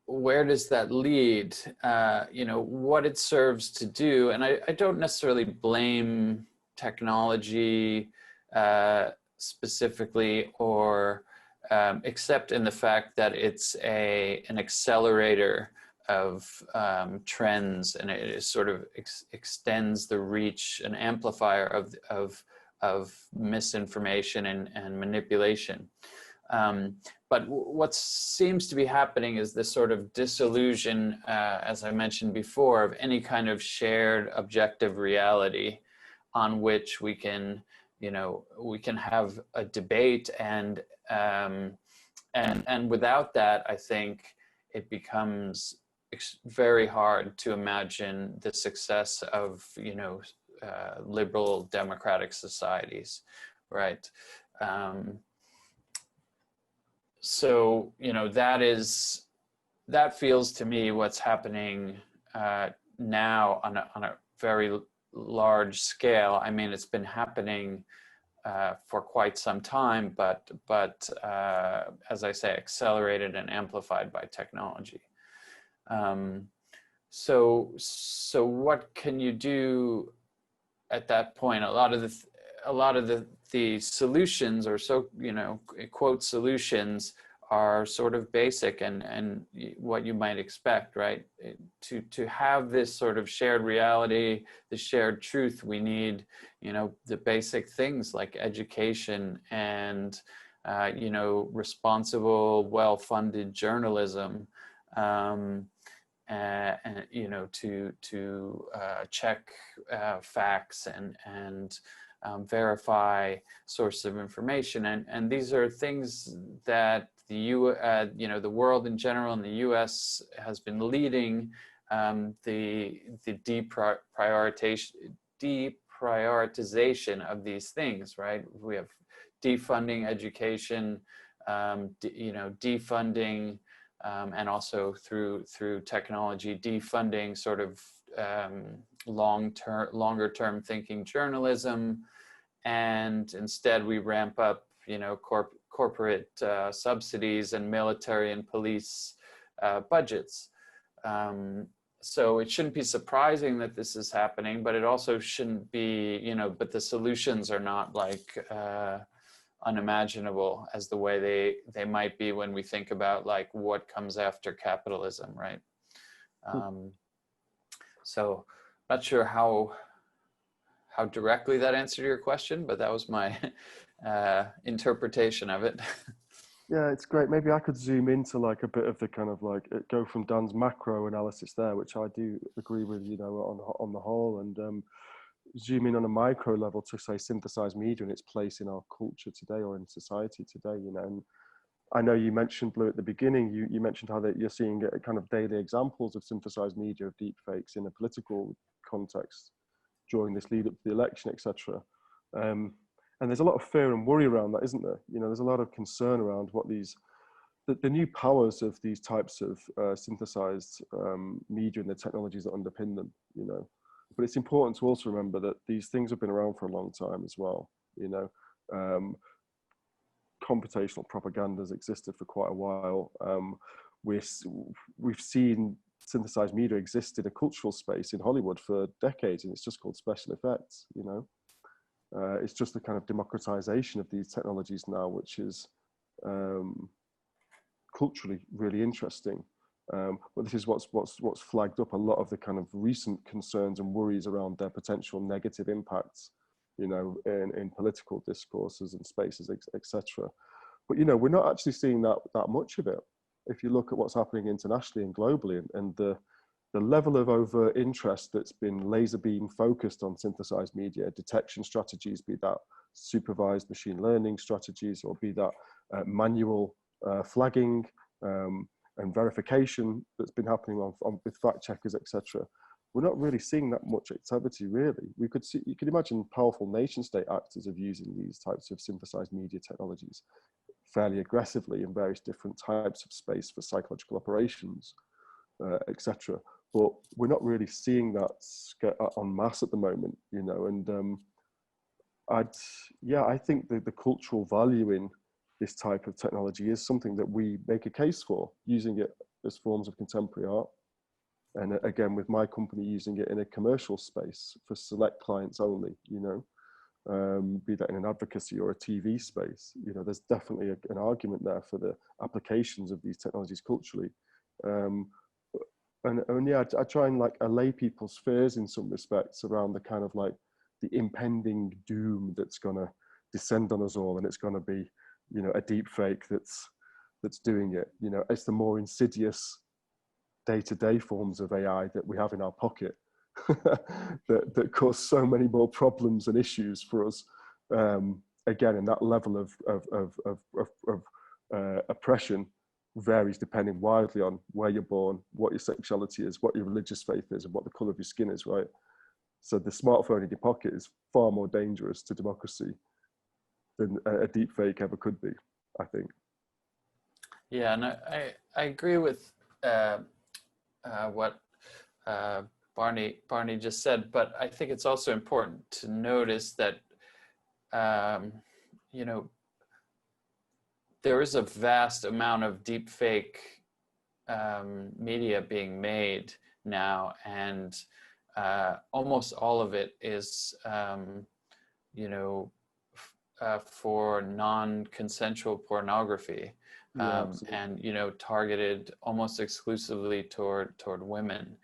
where does that lead? What it serves to do, and I don't necessarily blame technology specifically, or except in the fact that it's an accelerator of trends, and it sort of extends the reach, an amplifier of misinformation and manipulation. But what seems to be happening is this sort of disillusion, as I mentioned before, of any kind of shared objective reality on which we can have a debate, and without that, I think it becomes very hard to imagine the success of liberal democratic societies, right? So that feels to me what's happening now on a very large scale. I mean, it's been happening for quite some time, but as I say, accelerated and amplified by technology. So what can you do at that point? A lot of the solutions, or quote solutions, are sort of basic and what you might expect, right? To have this sort of shared reality, the shared truth, we need, the basic things like education and, responsible, well-funded journalism, and to check facts and verify sources of information, and these are things that the world in general, and the U.S. has been leading the deprioritization of these things, right? We have defunding education, defunding, and also through technology, defunding sort of longer term thinking journalism, and instead we ramp up corporate subsidies and military and police budgets. So it shouldn't be surprising that this is happening, but it also shouldn't be, but the solutions are not like unimaginable as the way they might be when we think about like what comes after capitalism, right? So not sure how directly that answered your question, but that was my interpretation of it. Yeah, it's great. Maybe I could zoom into like a bit of the kind of like go from Dan's macro analysis there, which I do agree with, on the whole, and zoom in on a micro level to say synthesized media and its place in our culture today or in society today. And I know you mentioned, Bleu, at the beginning. You mentioned how that you're seeing kind of daily examples of synthesized media, of deep fakes in a political context during this lead up to the election, etc. And there's a lot of fear and worry around that, isn't there? There's a lot of concern around what the new powers of these types of synthesized media and the technologies that underpin them, But it's important to also remember that these things have been around for a long time as well, Computational propaganda has existed for quite a while. We've seen synthesized media exists in a cultural space in Hollywood for decades, and it's just called special effects, you know. It's just the kind of democratization of these technologies now, which is culturally really interesting. But this is what's flagged up a lot of the kind of recent concerns and worries around their potential negative impacts, you know, in political discourses and spaces, etc. But, you know, we're not actually seeing that much of it. If you look at what's happening internationally and globally, and the level of overt interest that's been laser beam focused on synthesized media detection strategies, be that supervised machine learning strategies, or be that manual flagging and verification that's been happening with fact checkers, etc. We're not really seeing that much activity, really. You could imagine powerful nation state actors of using these types of synthesized media technologies fairly aggressively in various different types of space for psychological operations, etc. But we're not really seeing that en masse at the moment, you know. And I think the cultural value in this type of technology is something that we make a case for, using it as forms of contemporary art. And again, with my company using it in a commercial space for select clients only, you know. Be that in an advocacy or a TV space, you know, there's definitely an argument there for the applications of these technologies culturally. And yeah, I try and like allay people's fears in some respects around the kind of like the impending doom that's gonna descend on us all, and it's gonna be, you know, a deep fake that's doing it. You know, it's the more insidious day-to-day forms of AI that we have in our pocket that cause so many more problems and issues for us. Again, and that level of oppression varies depending wildly on where you're born, what your sexuality is, what your religious faith is, and what the color of your skin is, right? So the smartphone in your pocket is far more dangerous to democracy than a deep fake ever could be, I think. Yeah, and I agree with what Barney just said, but I think it's also important to notice that you know, there is a vast amount of deep fake media being made now, and almost all of it is you know, for non-consensual pornography. And, you know, targeted almost exclusively toward women.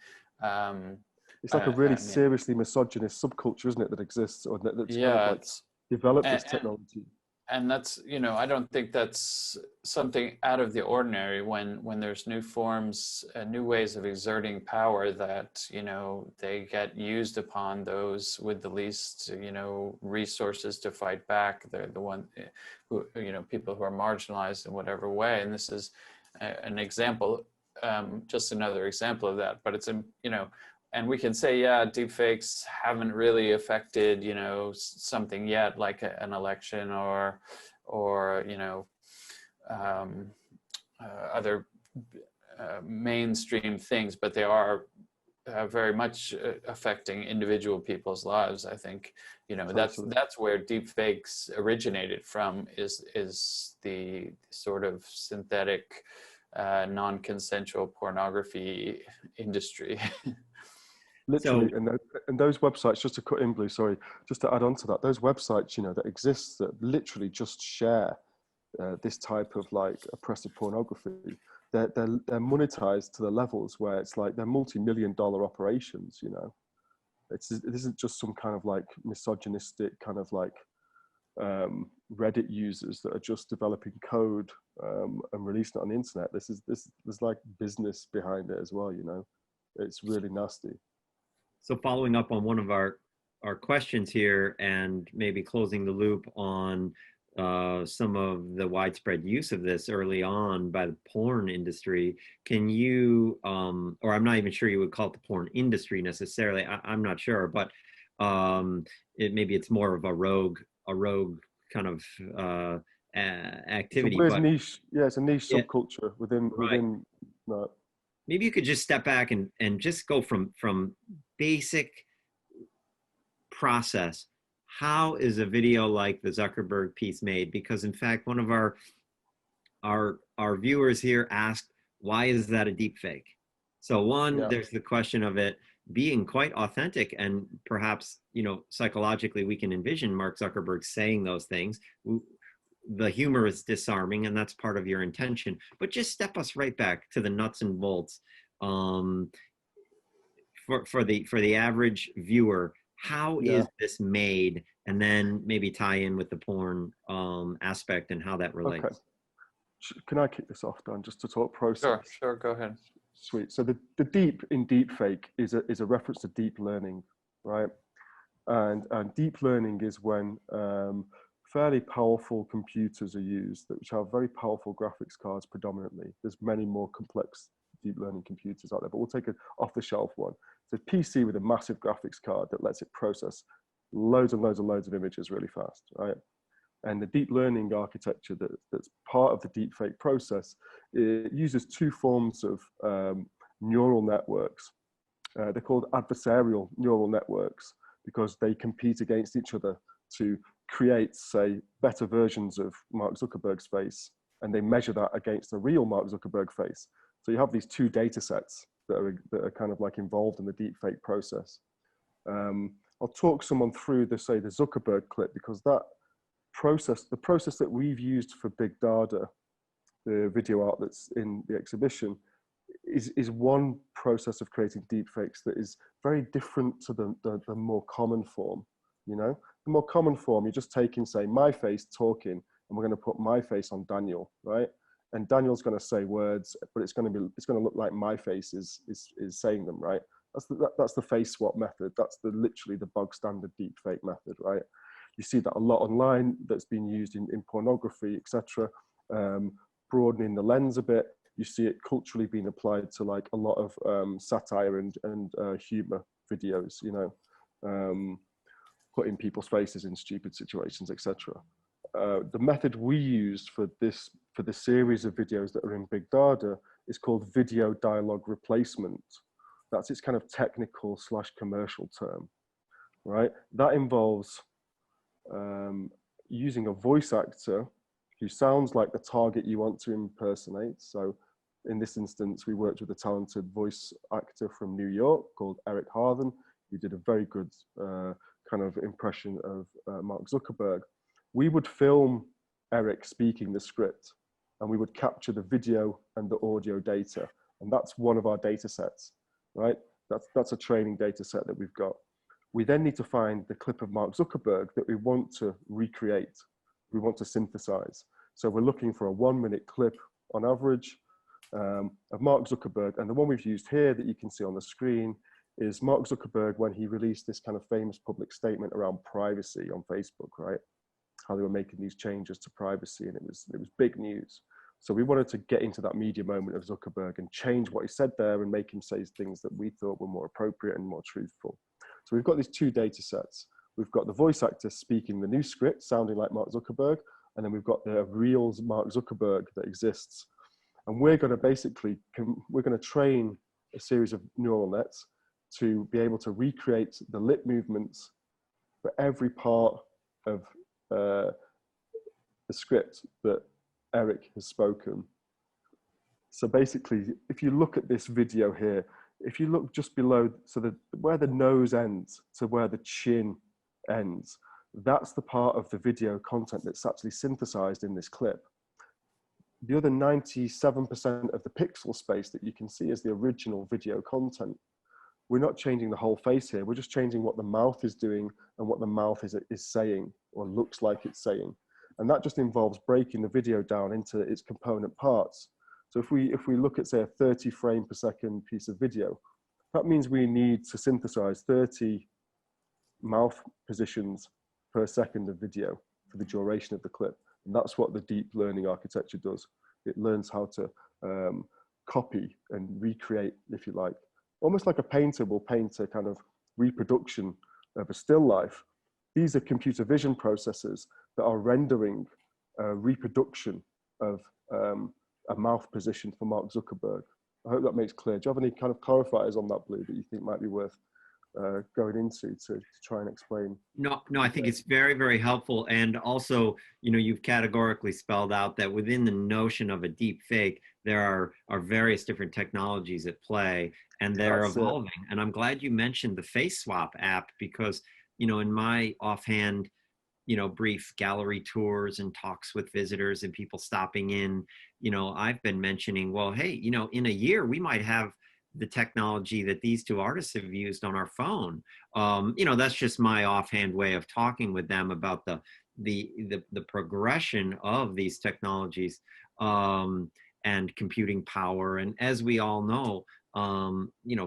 It's like a really seriously misogynist subculture, isn't it, that exists, or that's kind of like developed this technology. And that's, you know, I don't think that's something out of the ordinary when there's new forms, new ways of exerting power that, you know, they get used upon those with the least, you know, resources to fight back. They're the one who, you know, people who are marginalized in whatever way. And this is an example, just another example of that. But it's, you know, and we can say, yeah, deepfakes haven't really affected, you know, something yet, like an election or you know, other mainstream things, but they are very much affecting individual people's lives. I think, you know, that's where deepfakes originated from, is the sort of synthetic, non-consensual pornography industry. Literally, and those websites, just to cut in, Blue, sorry, just to add on to that, those websites, you know, that exist that literally just share this type of like oppressive pornography, they're monetized to the levels where it's like they're multi-million-dollar operations, you know. It isn't just some kind of like misogynistic kind of like Reddit users that are just developing code and releasing it on the internet. There's like business behind it as well, you know. It's really nasty. So following up on one of our questions here, and maybe closing the loop on some of the widespread use of this early on by the porn industry, can you, or I'm not even sure you would call it the porn industry necessarily, I'm not sure, but maybe it's more of a rogue kind of activity. It's a weird niche. Yeah, it's a niche subculture within that. Maybe you could just step back and just go from basic process. How is a video like the Zuckerberg piece made? Because in fact, one of our viewers here asked, why is that a deep fake? So one, Yeah. there's the question of it being quite authentic, and perhaps, you know, psychologically we can envision Mark Zuckerberg saying those things. The humor is disarming, and that's part of your intention. But just step us right back to the nuts and bolts. For the average viewer, how Yeah. is this made? And then maybe tie in with the porn aspect and how that relates. Okay. Can I kick this off, Dan, just to talk process? Sure, go ahead. Sweet. So the deep in deepfake is a reference to deep learning, right? And deep learning is when fairly powerful computers are used, which have very powerful graphics cards predominantly. There's many more complex deep learning computers out there, but we'll take an off-the-shelf one. It's a PC with a massive graphics card that lets it process loads and loads and loads of images really fast, right? And the deep learning architecture that's part of the deepfake process, it uses two forms of neural networks. They're called adversarial neural networks because they compete against each other to create, say, better versions of Mark Zuckerberg's face, and they measure that against a real Mark Zuckerberg face. So you have these two data sets that are kind of like involved in the deepfake process. I'll talk someone through the Zuckerberg clip, because that process, the process that we've used for Big Data, the video art that's in the exhibition, is one process of creating deepfakes that is very different to the more common form. You know, the more common form, you're just taking, say, my face talking, and we're going to put my face on Daniel, right? And Daniel's going to say words, but it's going to look like my face is saying them, right? That's the face swap method. That's literally the bog standard deepfake method, right? You see that a lot online that's been used in pornography, etc. Broadening the lens a bit. You see it culturally being applied to like a lot of satire and humor videos, you know, putting people's faces in stupid situations, etc. The method we used for the series of videos that are in Big Data is called video dialogue replacement. That's its kind of technical / commercial term, right? That involves using a voice actor who sounds like the target you want to impersonate. So in this instance, we worked with a talented voice actor from New York called Eric Harden. He did a very good kind of impression of Mark Zuckerberg. We would film Eric speaking the script, and we would capture the video and the audio data. And that's one of our data sets, right? That's a training data set that we've got. We then need to find the clip of Mark Zuckerberg that we want to recreate, we want to synthesize. So we're looking for a 1-minute clip on average of Mark Zuckerberg. And the one we've used here that you can see on the screen is Mark Zuckerberg when he released this kind of famous public statement around privacy on Facebook, right? How they were making these changes to privacy, and it was big news. So we wanted to get into that media moment of Zuckerberg and change what he said there and make him say things that we thought were more appropriate and more truthful. So we've got these two data sets. We've got the voice actor speaking the new script, sounding like Mark Zuckerberg, and then we've got the real Mark Zuckerberg that exists. And we're going to train a series of neural nets to be able to recreate the lip movements for every part of the script that Eric has spoken. So basically, if you look at this video here, if you look just below, so where the nose ends to where the chin ends, that's the part of the video content that's actually synthesized in this clip. The other 97% of the pixel space that you can see is the original video content. We're not changing the whole face here. We're just changing what the mouth is doing and what the mouth is saying or looks like it's saying. And that just involves breaking the video down into its component parts. So if we look at, say, a 30 frame per second piece of video, that means we need to synthesize 30 mouth positions per second of video for the duration of the clip. And that's what the deep learning architecture does. It learns how to copy and recreate, if you like, almost like a painter will paint a kind of reproduction of a still life. These are computer vision processes that are rendering a reproduction of a mouth position for Mark Zuckerberg. I hope that makes clear. Do you have any kind of clarifiers on that, Blue, that you think might be worth going into to try and explain? No, I think it's very, very helpful. And also, you've categorically spelled out that within the notion of a deep fake, there are various different technologies at play, and they're evolving. And I'm glad you mentioned the face swap app, because, in my offhand, brief gallery tours and talks with visitors and people stopping in, I've been mentioning, well, hey, in a year, we might have the technology that these two artists have used on our phone. That's just my offhand way of talking with them about the progression of these technologies, and computing power. And as we all know,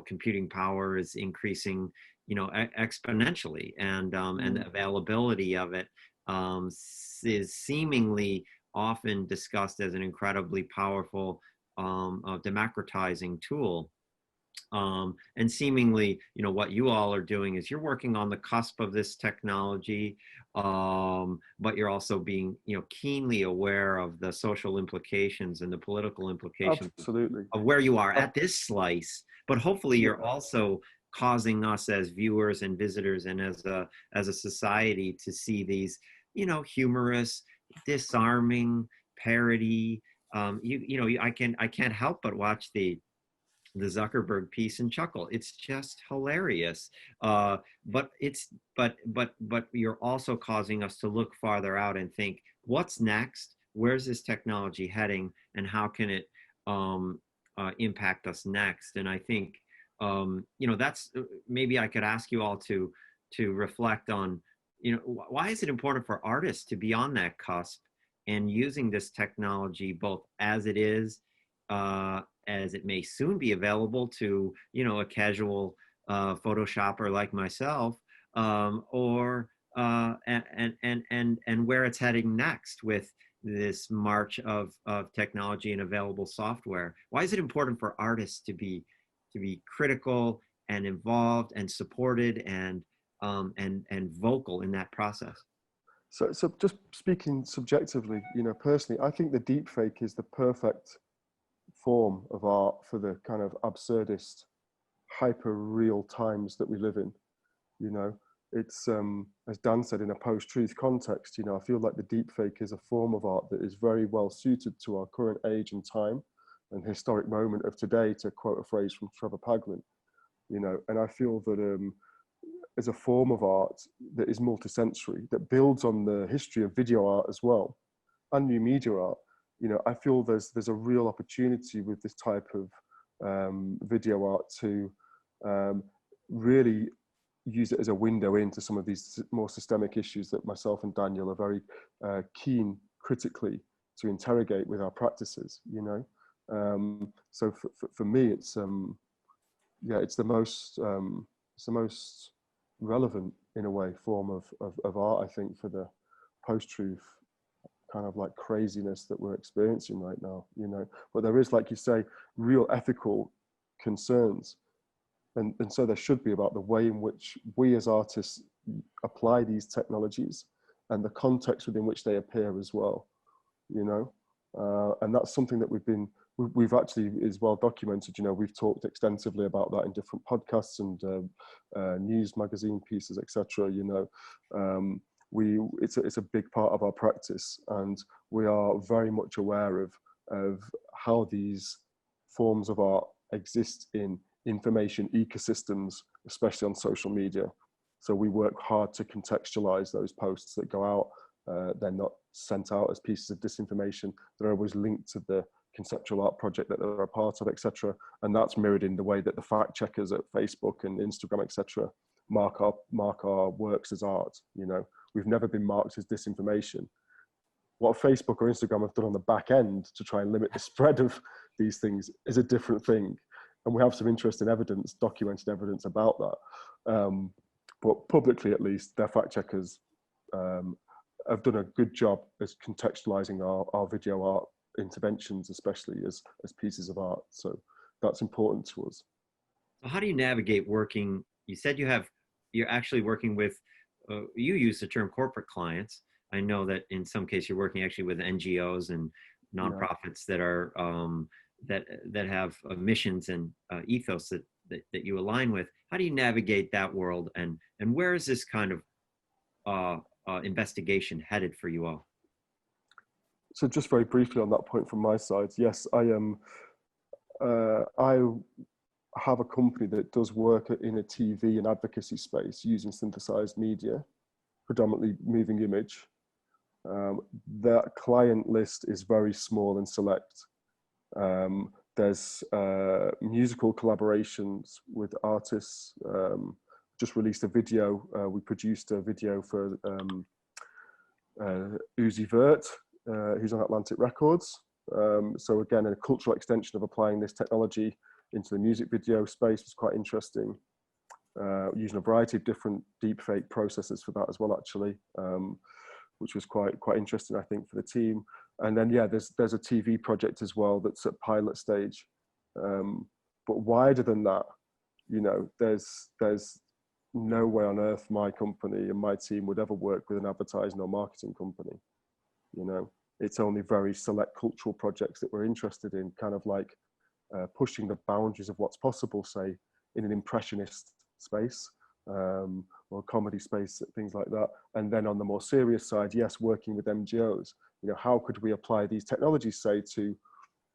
computing power is increasing, exponentially, and the availability of it is seemingly often discussed as an incredibly powerful democratizing tool. And seemingly, what you all are doing is you're working on the cusp of this technology, but you're also being, keenly aware of the social implications and the political implications Absolutely. of where you are at this slice. But hopefully you're also causing us as viewers and visitors and as a society to see these, humorous, disarming parody. I can't help but watch the Zuckerberg piece and chuckle. It's just hilarious. But you're also causing us to look farther out and think, what's next? Where's this technology heading, and how can it impact us next? And I think that's, maybe I could ask you all to reflect on, why is it important for artists to be on that cusp and using this technology both as it is, as it may soon be available to, a casual Photoshopper like myself, or and where it's heading next with this march of technology and available software. Why is it important for artists to be critical and involved and supported and vocal in that process? So just speaking subjectively, personally, I think the deepfake is the perfect form of art for the kind of absurdist, hyper real times that we live in. It's as Dan said, in a post-truth context, I feel like the deepfake is a form of art that is very well suited to our current age and time and historic moment of today, to quote a phrase from Trevor Paglin. And I feel that as a form of art that is multisensory, that builds on the history of video art as well, and new media art, I feel there's a real opportunity with this type of video art to really use it as a window into some of these more systemic issues that myself and Daniel are very keen critically to interrogate with our practices. So for me, it's it's the most relevant, in a way, form of art, I think, for the post-truth kind of like craziness that we're experiencing right now. But there is, like you say, real ethical concerns, and so there should be, about the way in which we as artists apply these technologies and the context within which they appear as well. And that's something that we've actually, is well documented. We've talked extensively about that in different podcasts and news magazine pieces, etc. It's a big part of our practice, and we are very much aware of how these forms of art exist in information ecosystems, especially on social media. So we work hard to contextualize those posts that go out. They're not sent out as pieces of disinformation. They're always linked to the conceptual art project that they're a part of, etc. And that's mirrored in the way that the fact checkers at Facebook and Instagram, etc., mark our works as art. We've never been marked as disinformation. What Facebook or Instagram have done on the back end to try and limit the spread of these things is a different thing. And we have some interesting evidence, documented evidence about that. But publicly, at least, their fact checkers have done a good job as contextualizing our video art interventions, especially as pieces of art. So that's important to us. So how do you navigate working? You said you're actually working with, you use the term corporate clients. I know that in some cases you're working actually with NGOs and nonprofits that are that have missions and ethos that you align with. How do you navigate that world, and where is this kind of investigation headed for you all? So just very briefly on that point from my side, yes, I am. I have a company that does work in a TV and advocacy space using synthesized media, predominantly moving image. That client list is very small and select. There's musical collaborations with artists. Just released a video. We produced a video for Uzi Vert, who's on Atlantic Records. So again, a cultural extension of applying this technology into the music video space was quite interesting. Using a variety of different deepfake processes for that as well, actually, which was quite interesting, I think, for the team. And then, yeah, there's a TV project as well that's at pilot stage. But wider than that, you know, there's no way on earth my company and my team would ever work with an advertising or marketing company. You know, it's only very select cultural projects that we're interested in, kind of like pushing the boundaries of what's possible, say, in an impressionist space or comedy space, things like that. And then on the more serious side, yes, working with NGOs. You know, how could we apply these technologies, say, to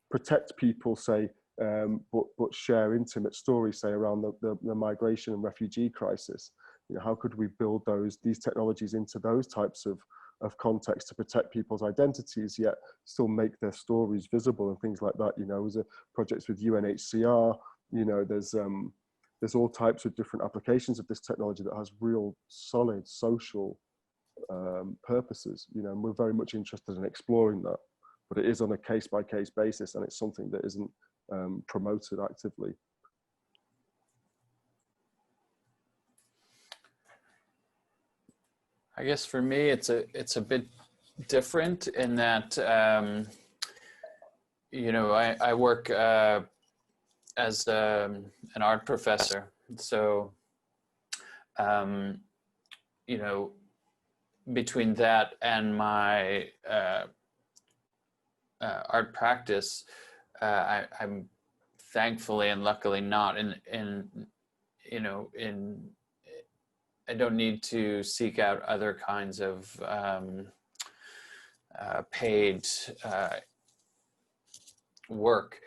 protect people, say, but share intimate stories, say, around the migration and refugee crisis? You know, how could we build these technologies into those types of context to protect people's identities, yet still make their stories visible and things like that? You know, as a projects with UNHCR, you know, there's all types of different applications of this technology that has real solid social purposes, you know, and we're very much interested in exploring that, but it is on a case-by-case basis, and it's something that isn't promoted actively. I guess for me, it's a bit different in that, you know, I work as an art professor. So, you know, between that and my art practice, I'm thankfully and luckily not you know, I don't need to seek out other kinds of paid work,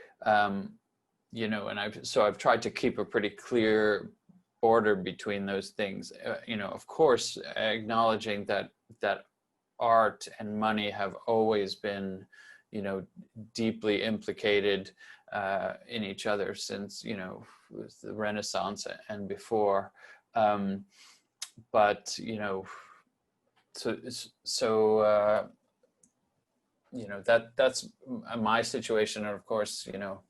you know, and I've tried to keep a pretty clear border between those things. You know, of course, acknowledging that art and money have always been, you know, deeply implicated in each other since, you know, the Renaissance and before. But, you know, so you know, that's my situation. And of course, you know,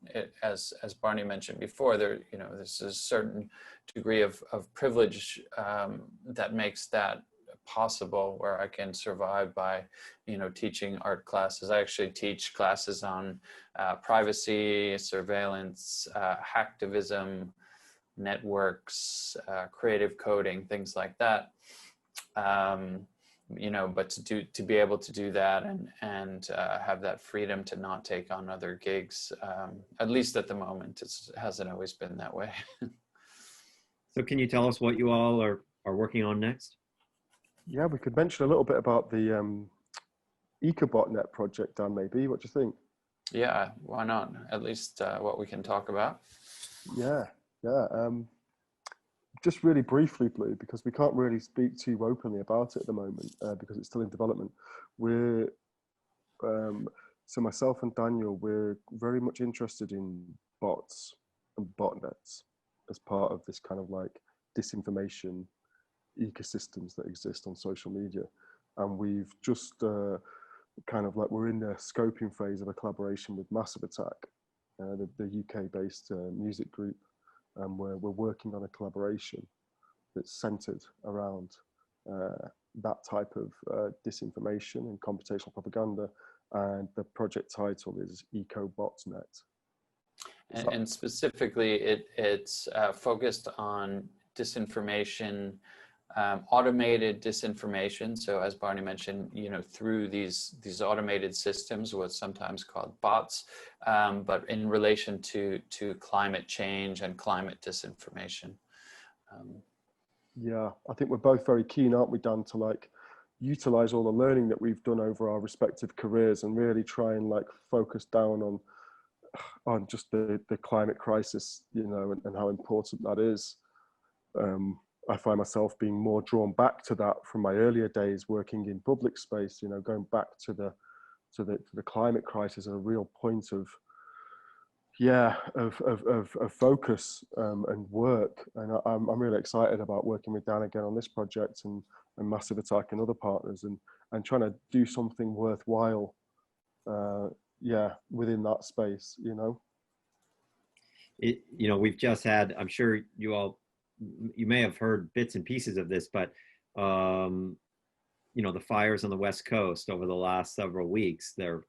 as Barney mentioned before, you know, there's a certain degree of privilege that makes that possible, where I can survive by, you know, teaching art classes. I actually teach classes on privacy, surveillance, hacktivism, networks, creative coding, things like that. You know, but to be able to do that and have that freedom to not take on other gigs, at least at the moment, it hasn't always been that way. So can you tell us what you all are working on next? Yeah, we could mention a little bit about the EcoBotNet project, Dan, maybe. What do you think? Yeah, why not? At least what we can talk about. Yeah. Just really briefly, Bleu, because we can't really speak too openly about it at the moment because it's still in development. So myself and Daniel, we're very much interested in bots and botnets as part of this kind of like disinformation ecosystems that exist on social media. And we've just kind of like, we're in the scoping phase of a collaboration with Massive Attack, the UK-based music group. And we're working on a collaboration that's centered around that type of disinformation and computational propaganda. And the project title is EcoBotNet. And specifically, it's focused on disinformation automated disinformation. So as Barney mentioned, you know, through these automated systems, what's sometimes called bots, but in relation to climate change and climate disinformation. Yeah, I think we're both very keen, aren't we, Dan, to like utilize all the learning that we've done over our respective careers and really try and like focus down on just the climate crisis, you know, and how important that is. I find myself being more drawn back to that from my earlier days working in public space, you know, going back to the climate crisis as a real point of, yeah, of focus and work. And I'm really excited about working with Dan again on this project and Massive Attack and other partners and trying to do something worthwhile, yeah, within that space, you know. You know, we've just had, I'm sure you may have heard bits and pieces of this, but you know, the fires on the West Coast over the last several weeks, their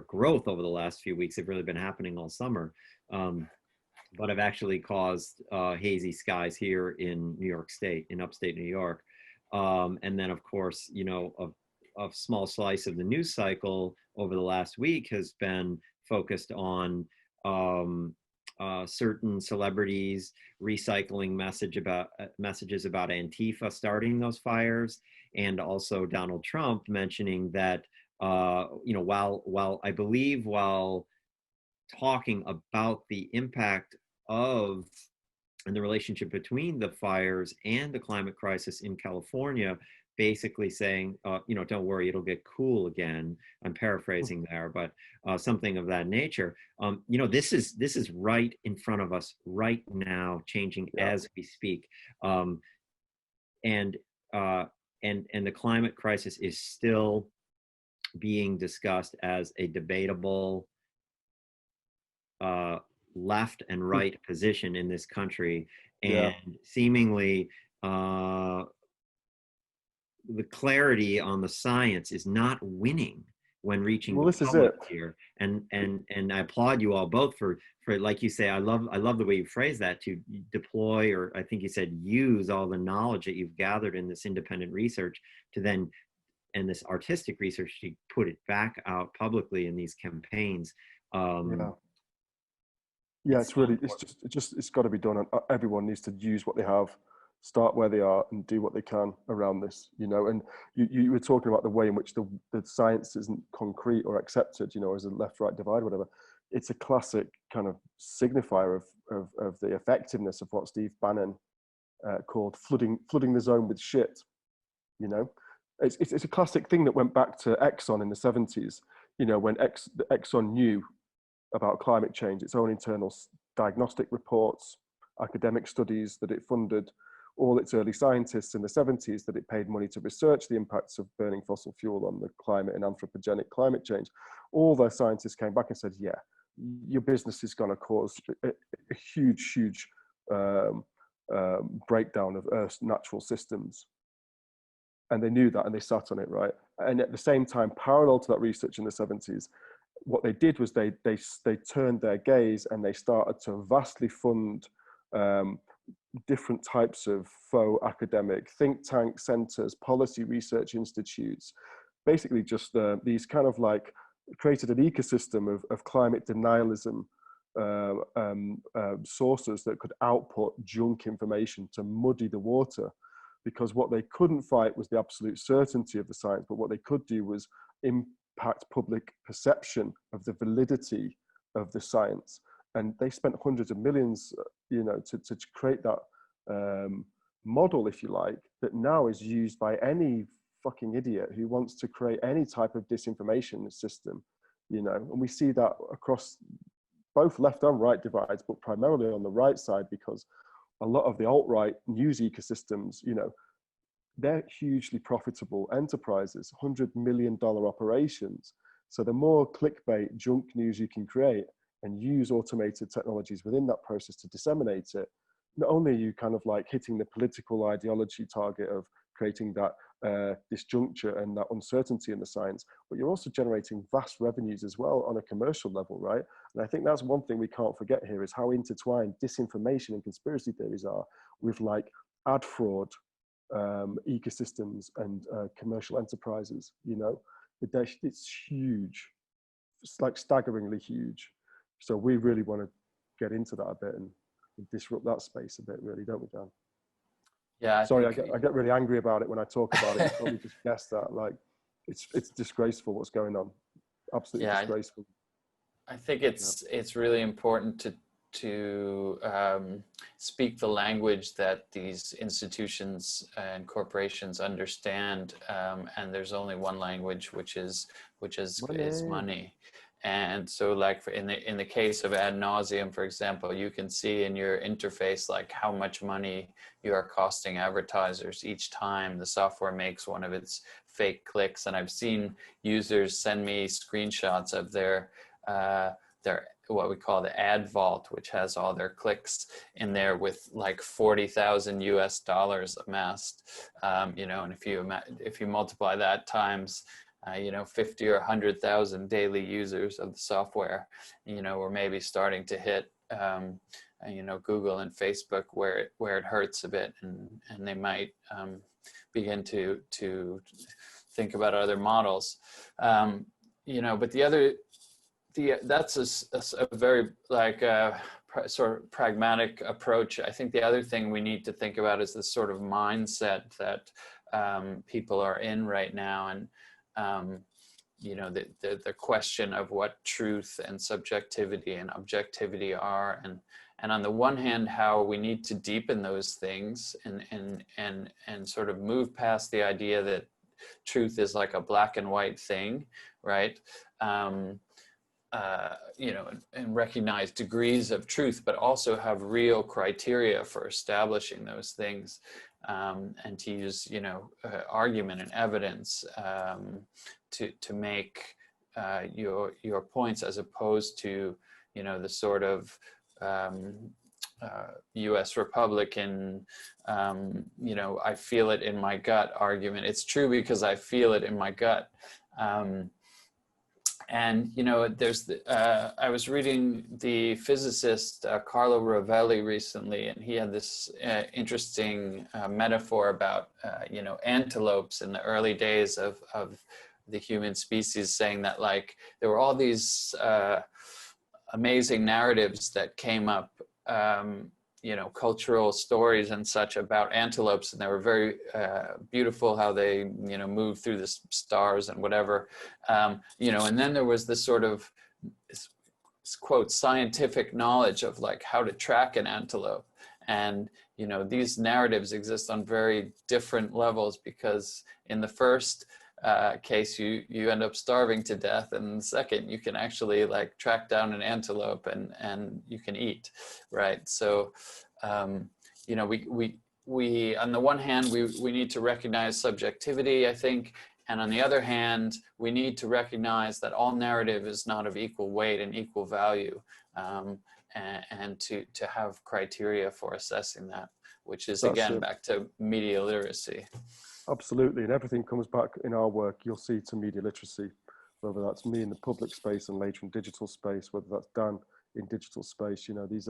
growth over the last few weeks have really been happening all summer, but have actually caused hazy skies here in New York State, in upstate New York. And then, of course, you know, a small slice of the news cycle over the last week has been focused on certain celebrities recycling messages about Antifa starting those fires, and also Donald Trump mentioning that you know, while I believe while talking about the impact of and the relationship between the fires and the climate crisis in California, basically saying, you know, don't worry, it'll get cool again. I'm paraphrasing there, but something of that nature. You know, this is right in front of us right now, changing as we speak. And the climate crisis is still being discussed as a debatable left and right position in this country, and seemingly the clarity on the science is not winning when reaching Well, the this is public it. here. And I applaud you all both for like you say, I love the way you phrase that, to deploy, or I think you said use all the knowledge that you've gathered in this independent research to then, and this artistic research, to put it back out publicly in these campaigns. Yeah, it's really, it's got to be done. And everyone needs to use what they have, start where they are, and do what they can around this, you know. And you were talking about the way in which the science isn't concrete or accepted, you know, as a left-right divide, whatever. It's a classic kind of signifier of the effectiveness of what Steve Bannon called flooding the zone with shit, you know. It's a classic thing that went back to Exxon in the 70s, you know, when Exxon knew about climate change, its own internal diagnostic reports, academic studies that it funded, all its early scientists in the 70s that it paid money to research the impacts of burning fossil fuel on the climate and anthropogenic climate change. All their scientists came back and said, yeah, your business is going to cause a huge breakdown of Earth's natural systems. And they knew that, and they sat on it, right? And at the same time, parallel to that research in the 70s, what they did was they turned their gaze and they started to vastly fund different types of faux academic think tank centers, policy research institutes, basically just these kind of like created an ecosystem of climate denialism sources that could output junk information to muddy the water, because what they couldn't fight was the absolute certainty of the science, but what they could do was impact public perception of the validity of the science. And they spent hundreds of millions, you know, to create that model, if you like, that now is used by any fucking idiot who wants to create any type of disinformation system, you know. And we see that across both left and right divides, but primarily on the right side, because a lot of the alt-right news ecosystems, you know, they're hugely profitable enterprises, $100 million operations. So the more clickbait junk news you can create and use automated technologies within that process to disseminate it, not only are you kind of like hitting the political ideology target of creating that disjuncture and that uncertainty in the science, but you're also generating vast revenues as well on a commercial level, right? And I think that's one thing we can't forget here, is how intertwined disinformation and conspiracy theories are with like ad fraud, ecosystems, and commercial enterprises. You know, it's huge. It's like staggeringly huge. So we really want to get into that a bit and disrupt that space a bit, really, don't we, Dan? Yeah, Sorry, I get really angry about it when I talk about it. You probably just guessed that. Like, it's disgraceful what's going on. Absolutely disgraceful. I think it's really important to speak the language that these institutions and corporations understand, and there's only one language, which is money. And so, like in the case of ad nauseum, for example, you can see in your interface like how much money you are costing advertisers each time the software makes one of its fake clicks. And I've seen users send me screenshots of their what we call the ad vault, which has all their clicks in there with like $40,000 US amassed. You know, and if you multiply that times 50 or 100,000 daily users of the software, you know, we're maybe starting to hit Google and Facebook where it hurts a bit, and they might begin to think about other models. But that's a very sort of pragmatic approach. I think the other thing we need to think about is the sort of mindset that people are in right now, and the question of what truth and subjectivity and objectivity are, and on the one hand, how we need to deepen those things and sort of move past the idea that truth is like a black and white thing, right? And recognize degrees of truth, but also have real criteria for establishing those things, and to use, argument and evidence to make your points, as opposed to, the sort of U.S. Republican, I feel it in my gut argument. It's true because I feel it in my gut. And, there's I was reading the physicist Carlo Rovelli recently, and he had this interesting metaphor about, antelopes in the early days of the human species, saying that like there were all these amazing narratives that came up, cultural stories and such about antelopes, and they were very beautiful how they, moved through the stars and whatever, and then there was this sort of quote scientific knowledge of like how to track an antelope, and these narratives exist on very different levels, because in the first case you end up starving to death, and in the second you can actually like track down an antelope and you can eat, right? So we on the one hand we need to recognize subjectivity, I think, and on the other hand we need to recognize that all narrative is not of equal weight and equal value, and to have criteria for assessing that, which is again back to media literacy. Absolutely, and everything comes back in our work, you'll see, to media literacy, whether that's me in the public space and later in digital space, whether that's Dan in digital space. These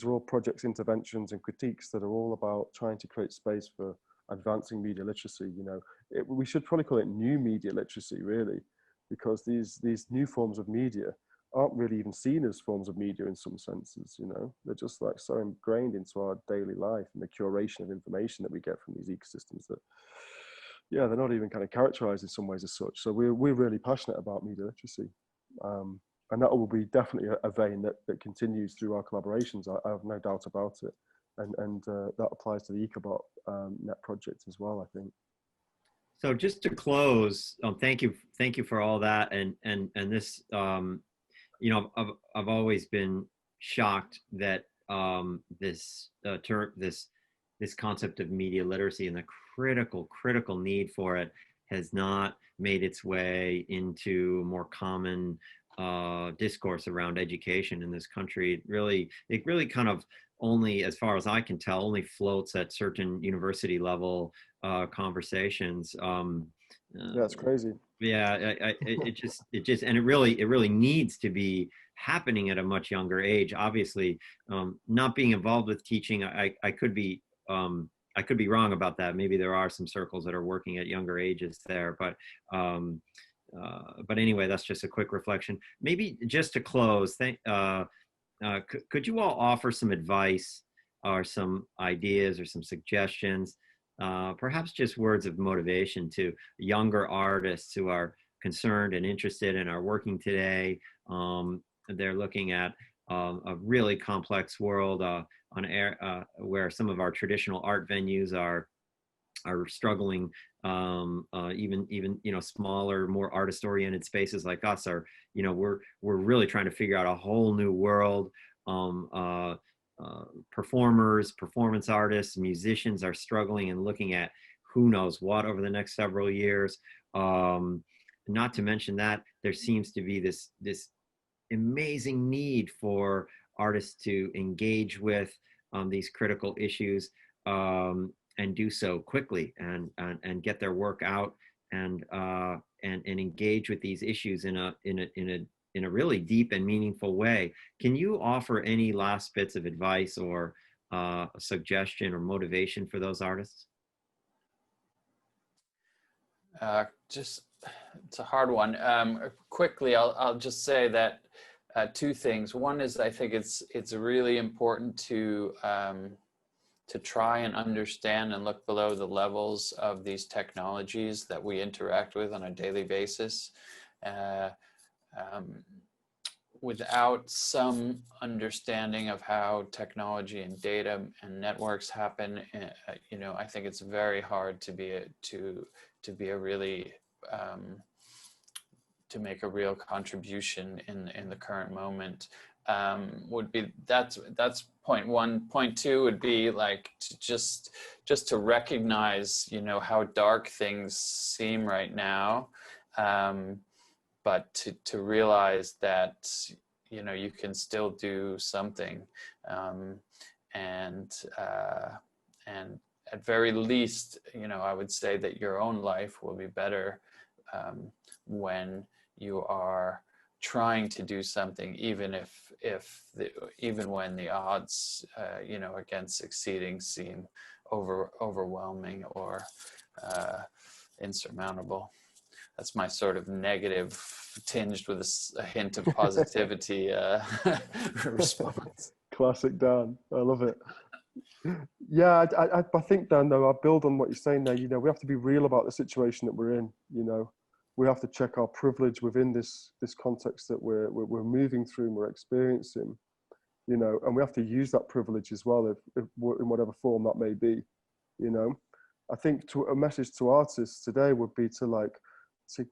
are all projects, interventions and critiques that are all about trying to create space for advancing media literacy. We should probably call it new media literacy, really, because these new forms of media aren't really even seen as forms of media in some senses. They're just like so ingrained into our daily life and the curation of information that we get from these ecosystems that, they're not even kind of characterized in some ways as such. So we're really passionate about media literacy, and that will be definitely a vein that continues through our collaborations. I have no doubt about it, and that applies to the Ecobot net project as well, I think. So just to close, thank you for all that, and this, I've always been shocked that this concept of media literacy and the critical need for it has not made its way into more common discourse around education in this country. It really kind of only, as far as I can tell, only floats at certain university level conversations. That's crazy. Yeah, it just, and it really needs to be happening at a much younger age. Obviously, not being involved with teaching, I could be I could be wrong about that. Maybe there are some circles that are working at younger ages there, but anyway, that's just a quick reflection. Maybe just to close, could you all offer some advice or some ideas or some suggestions, perhaps just words of motivation to younger artists who are concerned and interested and are working today? They're looking at a really complex world where some of our traditional art venues are struggling. Even smaller, more artist-oriented spaces like us are, we're really trying to figure out a whole new world. Performers, performance artists, musicians are struggling and looking at who knows what over the next several years. Not to mention that there seems to be this amazing need for artists to engage with these critical issues and do so quickly and get their work out and engage with these issues in a really deep and meaningful way. Can you offer any last bits of advice or a suggestion or motivation for those artists? It's a hard one. Quickly, I'll just say that two things. One is I think it's really important to try and understand and look below the levels of these technologies that we interact with on a daily basis. Without some understanding of how technology and data and networks happen, I think it's very hard to make a real contribution in the current moment. That's point one. Point two would be like just to recognize, how dark things seem right now, but to realize that, you can still do something, and at very least, I would say that your own life will be better when you are trying to do something, even when the odds, against succeeding seem overwhelming or insurmountable. That's my sort of negative, tinged with a hint of positivity response. Classic Dan. I love it. Yeah, I think, Dan, though, I'll build on what you're saying there. We have to be real about the situation that we're in. We have to check our privilege within this context that we're moving through and we're experiencing, and we have to use that privilege as well, if in whatever form that may be. I think a message to artists today would be to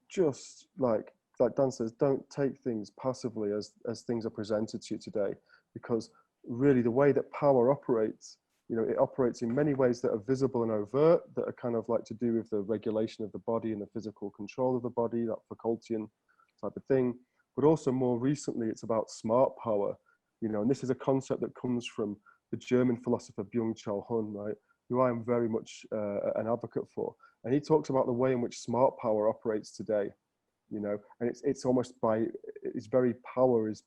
just like Dan says, don't take things passively as things are presented to you today, because really the way that power operates, it operates in many ways that are visible and overt, that are kind of to do with the regulation of the body and the physical control of the body, that Foucaultian type of thing. But also more recently, it's about smart power, and this is a concept that comes from the German philosopher Byung-Chul Han, right, who I am very much an advocate for. And he talks about the way in which smart power operates today, and it's almost by its very power is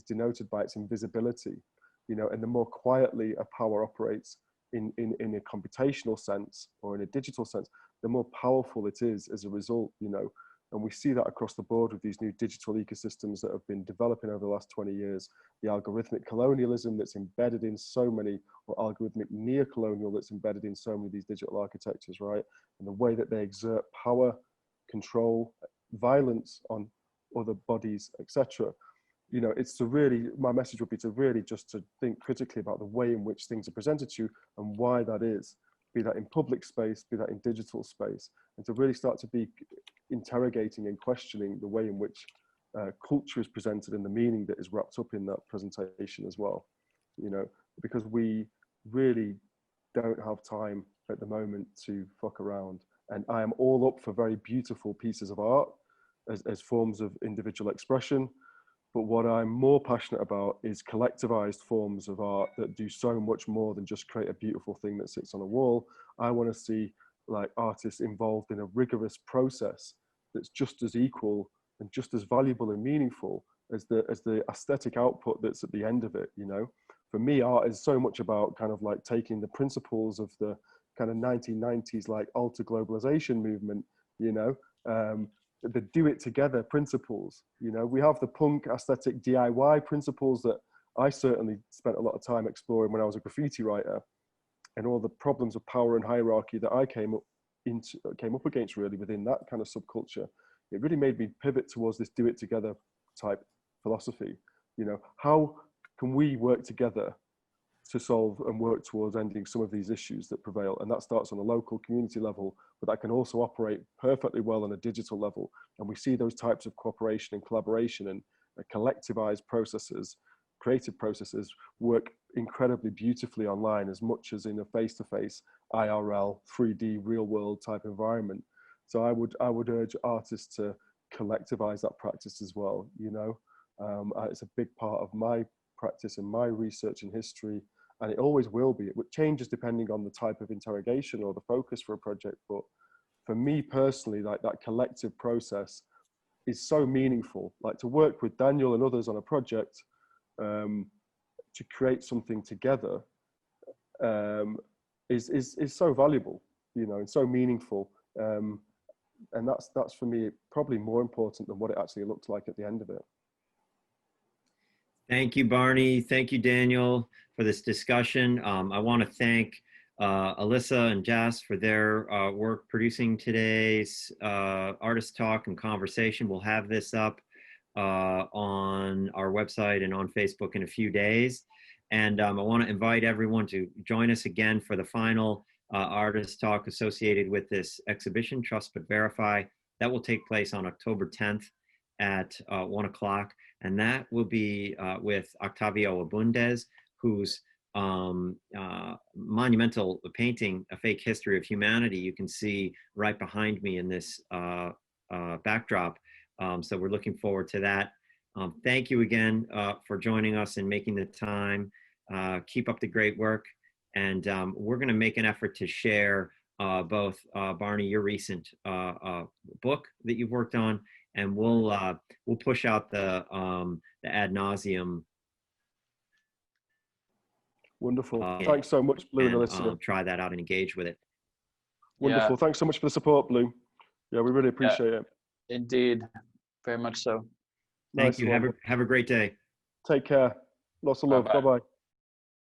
denoted by its invisibility, and the more quietly a power operates in a computational sense or in a digital sense, the more powerful it is as a result, and we see that across the board with these new digital ecosystems that have been developing over the last 20 years, the algorithmic colonialism that's embedded in so many, or algorithmic neo-colonial that's embedded in so many of these digital architectures, right? And the way that they exert power, control, violence on other bodies, etc. It's to really, my message would be to really just to think critically about the way in which things are presented to you and why that is, be that in public space, be that in digital space, and to really start to be interrogating and questioning the way in which culture is presented and the meaning that is wrapped up in that presentation as well, because we really don't have time at the moment to fuck around. And I am all up for very beautiful pieces of art as forms of individual expression. But what I'm more passionate about is collectivized forms of art that do so much more than just create a beautiful thing that sits on a wall. I want to see artists involved in a rigorous process that's just as equal and just as valuable and meaningful as the aesthetic output that's at the end of it. For me, art is so much about kind of taking the principles of the kind of 1990s like alter globalization movement, you know, the do it together principles. You know, we have the punk aesthetic DIY principles that I certainly spent a lot of time exploring when I was a graffiti writer, and all the problems of power and hierarchy that I came up against really within that kind of subculture. It really made me pivot towards this do it together type philosophy. You know, how can we work together to solve and work towards ending some of these issues that prevail? And that starts on a local community level, but that can also operate perfectly well on a digital level. And we see those types of cooperation and collaboration and collectivized processes, creative processes, work incredibly beautifully online as much as in a face-to-face IRL 3D real world type environment. So I would urge artists to collectivize that practice as well. You know, it's a big part of my practice and my research and history, and it always will be. It changes depending on the type of interrogation or the focus for a project, but for me personally, like that collective process is so meaningful. Like to work with Daniel and others on a project to create something together is so valuable, you know, and so meaningful. And that's for me probably more important than what it actually looks like at the end of it. Thank you, Barney. Thank you, Daniel, for this discussion. I want to thank Alyssa and Jas for their work producing today's artist talk and conversation. We'll have this up on our website and on Facebook in a few days. And I want to invite everyone to join us again for the final artist talk associated with this exhibition, Trust But Verify. That will take place on October 10th at 1 o'clock. And that will be with Octavio Abundez, whose monumental painting, A Fake History of Humanity, you can see right behind me in this backdrop. So we're looking forward to that. Thank you again for joining us and making the time. Keep up the great work. And we're going to make an effort to share both, Barney, your recent book that you've worked on, and we'll push out the ad nauseum. Wonderful. Thanks so much, Bleu and Alyssa. Try that out and engage with it. Wonderful. Yeah. Thanks so much for the support, Bleu. Yeah, we really appreciate it. Indeed. Very much so. Thank Nice you. one. Have a great day. Take care. Lots of love. Bye-bye. Bye-bye.